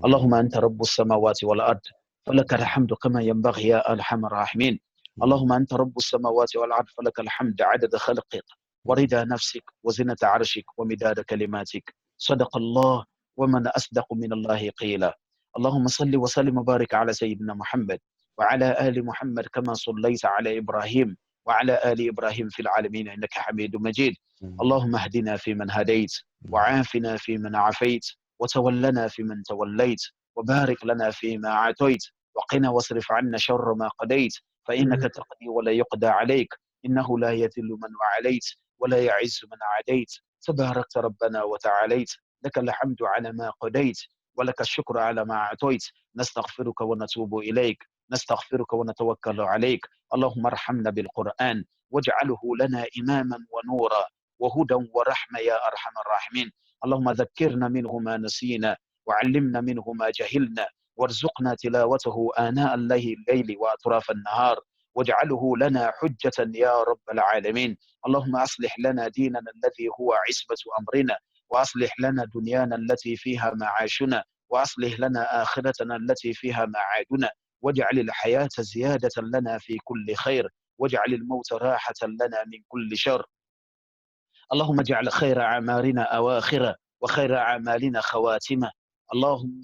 Speaker 2: Allahumma anta rabbus samawati wal ard, falaka alhamdu kama yanbaghi ya arhamar rahimin. اللهم أنت رب السماوات والأرض فلك الحمد عدد خلقك ورضا نفسك وزنة عرشك ومداد كلماتك صدق الله ومن أصدق من الله قيلا. اللهم صل وسلم وبارك على سيدنا محمد وعلى آل محمد كما صليت على إبراهيم وعلى آل إبراهيم في العالمين إنك حميد مجيد. اللهم اهدنا فيمن هديت وعافنا فيمن عافيت وتولنا فيمن توليت وبارك لنا فيما أعطيت وقنا واصرف عنا شر ما قضيت فإنك تقضي ولا يقضى عليك إنه لا يذل من وعليت ولا يعز من عاديت تباركت ربنا وتعاليت لك الحمد على ما قضيت ولك الشكر على ما أعطيت نستغفرك ونتوب إليك نستغفرك ونتوكل عليك. اللهم ارحمنا بالقرآن واجعله لنا إماما ونورا وهدى ورحمة يا أرحم الراحمين. اللهم ذكرنا منه ما نسينا وعلمنا منه ما جهلنا وارزقنا تلاوته آناء الليل وأطراف النهار واجعله لنا حجة يا رب العالمين. اللهم أصلح لنا ديننا الذي هو عصمة أمرنا وأصلح لنا دنيانا التي فيها معاشنا وأصلح لنا آخرتنا التي فيها معادنا واجعل الحياة زيادة لنا في كل خير واجعل الموت راحة لنا من كل شر. اللهم اجعل خير أعمالنا أواخر وخير أعمالنا خواتمة. اللهم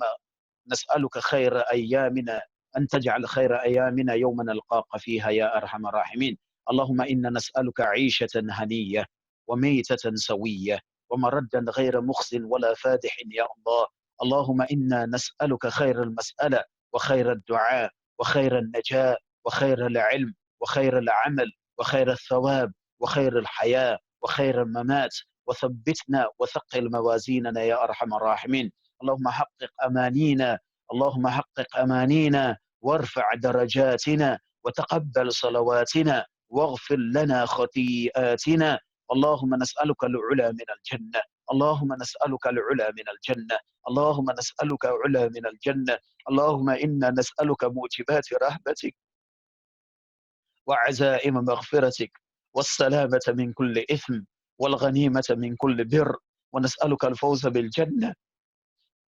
Speaker 2: نسألك خير أيامنا أن تجعل خير أيامنا يوم نلقاك فيها يا أرحم الراحمين. اللهم إنا نسألك عيشة هنية وميتة سوية ومردا غير مخز ولا فادح يا الله. اللهم إنا نسألك خير المسألة وخير الدعاء وخير النجاة وخير العلم وخير العمل وخير الثواب وخير الحياة وخير الممات وثبتنا وثقل موازيننا يا أرحم الراحمين. اللهم حقق أمانينا اللهم حقق أمانينا وارفع درجاتنا وتقبل صلواتنا واغفر لنا خطيئاتنا. اللهم نسألك العلا من الجنة اللهم نسألك العلا من الجنة اللهم نسألك علا من الجنة. اللهم إنا نسألك موجبات رحمتك وعزائم مغفرتك والسلامة من كل إثم والغنيمة من كل بر ونسألك الفوز بالجنة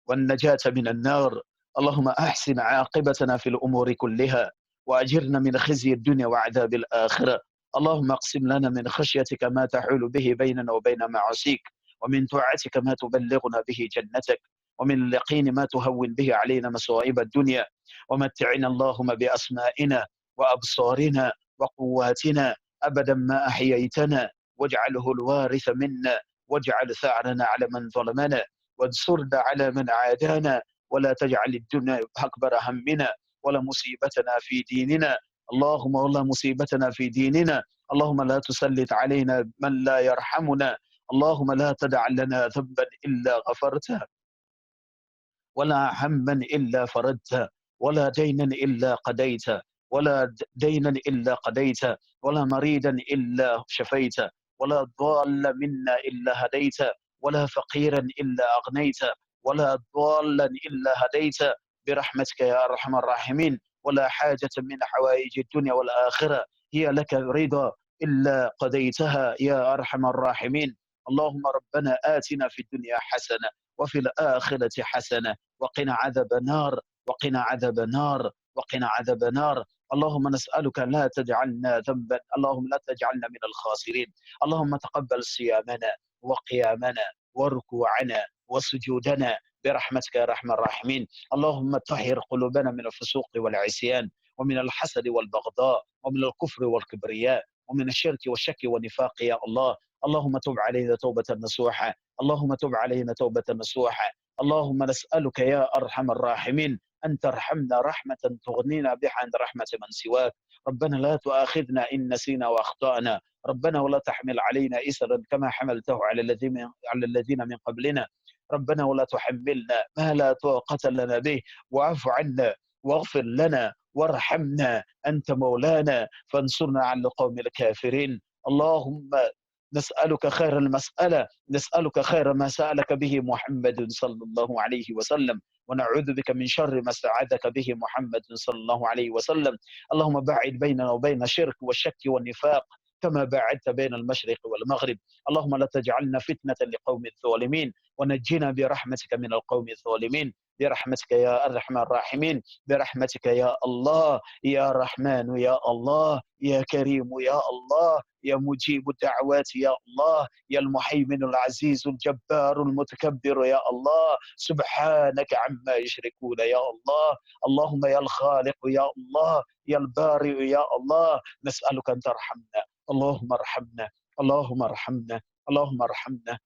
Speaker 2: والنجاة من النار. اللهم أحسن عاقبتنا في الأمور كلها وأجرنا من خزي الدنيا وعذاب الآخرة. اللهم اقسم لنا من خشيتك ما تحول به بيننا وبين معاصيك ومن طاعتك ما تبلغنا به جنتك ومن اليقين ما تهون به علينا مصائب الدنيا ومتعنا اللهم بأسمائنا وأبصارنا وقواتنا أبدا ما أحييتنا واجعله الوارث منا واجعل ثأرنا على من ظلمنا وانصرنا على من عادانا ولا تجعل الدنيا أكبر همنا ولا مصيبتنا في ديننا. اللهم ولا مصيبتنا في ديننا. اللهم لا تسلط علينا من لا يرحمنا. اللهم لا تدع لنا ذنبا إلا غفرته ولا هما إلا فرجته ولا دينا إلا قضيته ولا دينا إلا قضيته ولا مريدا إلا شفيته ولا ضال منا إلا هديته ولا فقيرا إلا أغنيته ولا ضالا إلا هديته برحمتك يا أرحم الراحمين. ولا حاجة من حوائج الدنيا والآخرة هي لك رضا إلا قضيتها يا أرحم الراحمين. اللهم ربنا آتنا في الدنيا حسنة وفي الآخرة حسنة وقنا عذاب نار وقنا عذاب نار وقنا عذاب نار. اللهم نسألك لا تجعلنا ذنبا اللهم لا تجعلنا من الخاسرين. اللهم تقبل صيامنا وقيامنا وركوعنا وسجودنا برحمتك يا أرحم الراحمين. اللهم طهر قلوبنا من الفسوق والعصيان ومن الحسد والبغضاء ومن الكفر والكبرياء ومن الشرك والشك والنفاق يا الله. اللهم تب علينا توبة نصوحة، اللهم تب علينا توبة نصوحة. اللهم نسألك يا أرحم الراحمين أن ترحمنا رحمة تغنينا بها عن رحمة من سواك. ربنا لا تؤاخذنا إن نسينا وأخطأنا، ربنا ولا تحمل علينا إسرا كما حملته على الذين من قبلنا، ربنا ولا تحملنا ما لا طاقة لنا به، واعف عنا واغفر لنا وارحمنا، أنت مولانا فانصرنا على القوم الكافرين. اللهم نسألك خير المسألة، نسألك خير ما سألك به محمد صلى الله عليه وسلم، ونعوذ بك من شر ما استعاذك به محمد صلى الله عليه وسلم. اللهم باعد بيننا وبين الشرك والشك والنفاق كما باعدت بين المشرق والمغرب. اللهم لا تجعلنا فتنة لقوم الظالمين، ونجنا برحمتك من القوم الظالمين، برحمتك يا أرحم الراحمين، برحمتك يا الله يا رحمن يا الله يا كريم يا الله يا مجيب الدعوات يا الله يا المحيمن العزيز الجبار المتكبر يا الله. سبحانك عما يشركون يا الله. اللهم يا الخالق يا الله يا البارئ يا الله، نسألك أن ترحمنا. اللهم ارحمنا، اللهم ارحمنا، اللهم ارحمنا.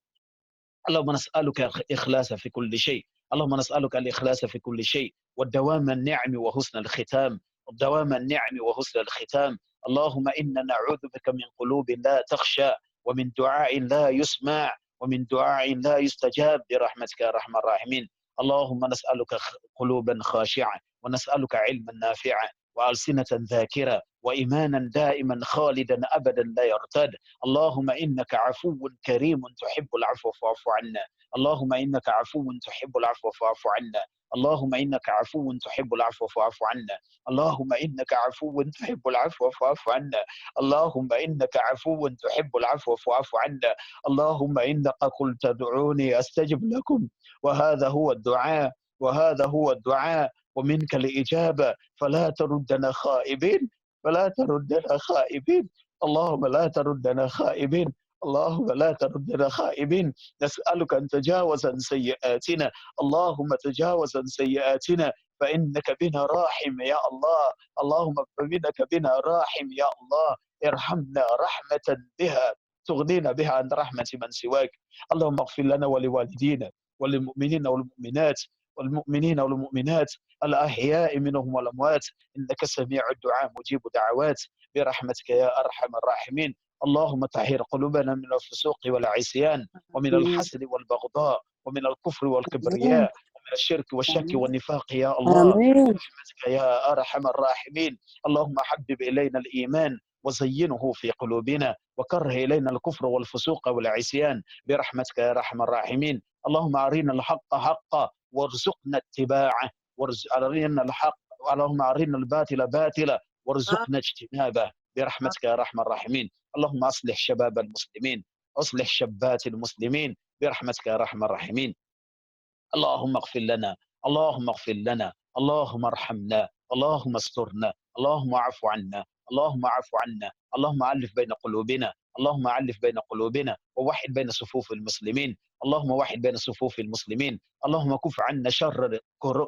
Speaker 2: اللهم نسألك الإخلاص في كل شيء، اللهم نسألك الإخلاص في كل شيء، والدوام النعم وحسن الختام، والدوام النعم وحسن الختام. اللهم إنا نعوذ بك من قلوب لا تخشى، ومن دعاء لا يسمع، ومن دعاء لا يستجاب، برحمتك يا أرحم الراحمين. اللهم نسألك قلوبا خاشعة، ونسألك علما نافعا، وألسنة ذاكرة، وإيمانا دائما خالدا أبدا لا يرتد. اللهم إنك عفو كريم تحب العفو فاعف عنا، اللهم إنك عفو تحب العفو فاعف عنا، اللهم إنك عفو تحب العفو فاعف عنا، اللهم إنك عفو تحب العفو فاعف عنا، اللهم إنك عفو تحب العفو فاعف عنا. اللهم إنك قلت ادعوني أستجب لكم، وهذا هو الدعاء، وهذا هو الدعاء، ومنك الإجابة، فلا تردنا خائبين، فلا تردنا خائبين. اللهم لا تردنا خائبين، اللهم لا تردنا خائبين. نسألك أن تجاوز عن سيئاتنا، اللهم تجاوز عن سيئاتنا، فإنك بنا راحم يا الله، اللهم فإنك بنا راحم يا الله. ارحمنا رحمة بها تغنينا بها عن رحمة من سواك. اللهم اغفر لنا ولوالدينا وللمؤمنين والمؤمنات، والمؤمنين والمؤمنات الأحياء منهم والأموات، إنك سميع الدعاء مجيب دعوات، برحمتك يا أرحم الراحمين. اللهم طهر قلوبنا من الفسوق والعصيان، ومن الحسد والبغضاء، ومن الكفر والكبرياء، ومن الشرك والشك والنفاق يا الله، برحمتك يا أرحم الراحمين. اللهم حبب إلينا الإيمان وزينه في قلوبنا، وكره إلينا الكفر والفسوق والعصيان، برحمتك يا أرحم الراحمين. اللهم أرنا الحق حقا وارزقنا اتباعه، أرنا الحق، اللهم أرنا الباطل باطلا وارزقنا اجتنابه، برحمتك يا أرحم الراحمين. اللهم أصلح شباب المسلمين، أصلح شابات المسلمين، برحمتك يا أرحم الراحمين. اللهم اغفر لنا، اللهم اغفر لنا، اللهم ارحمنا، اللهم استرنا، اللهم اعف عنا، اللهم اعف عنا. اللهم ألف بين قلوبنا، اللهم ألف بين قلوبنا، ووحد بين صفوف المسلمين، اللهم وحد بين صفوف المسلمين. اللهم كف عنا شر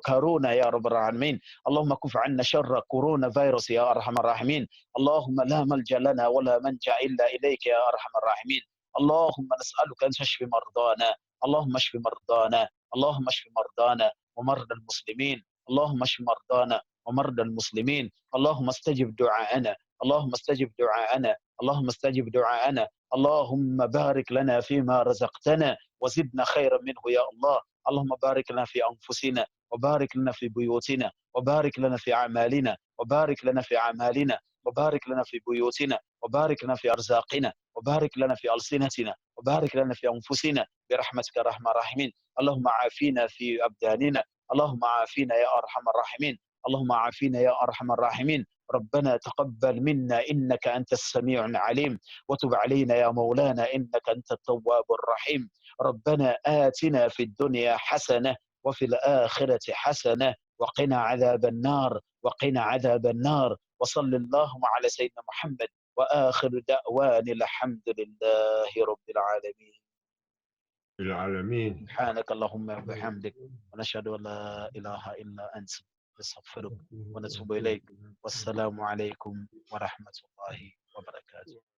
Speaker 2: كورونا يا رب العالمين، اللهم كف عنا شر كورونا فيروس يا أرحم الراحمين. اللهم لا ملجأ لنا ولا منجأ إلا إليك يا أرحم الراحمين. اللهم نسألك أن تشفي مرضانا، اللهم اشف مرضانا، اللهم اشف مرضانا ومرضى المسلمين، اللهم اشف مرضانا ومرضى المسلمين. اللهم استجب دعاءنا، اللهم استجب دعاءنا، اللهم استجب دعاءنا. اللهم بارك لنا فيما رزقتنا وزدنا خيرا منه يا الله. اللهم بارك لنا في أنفسنا، وبارك لنا في بيوتنا، وبارك لنا في أعمالنا، وبارك لنا في أعمالنا، وبارك لنا في بيوتنا، وبارك لنا في أرزاقنا، وبارك لنا في ألسنتنا، وبارك لنا في أنفسنا، برحمتك يا أرحم الراحمين. اللهم عافينا في أبداننا، اللهم عافينا يا أرحم الراحمين، اللهم عافينا يا أرحم الراحمين. ربنا تقبل منا إنك أنت السميع العليم، وتب علينا يا مولانا إنك أنت التواب الرحيم. ربنا آتنا في الدنيا حسنة وفي الآخرة حسنة وقنا عذاب النار، وقنا عذاب النار. وصل اللهم على سيدنا محمد، وآخر دعوان الحمد لله رب العالمين.
Speaker 3: العالمين.
Speaker 2: سبحانك اللهم وبحمدك، ونشهد أن لا إله إلا أنت. نستغفرك ونتوب إليك. والسلام عليكم ورحمة الله وبركاته.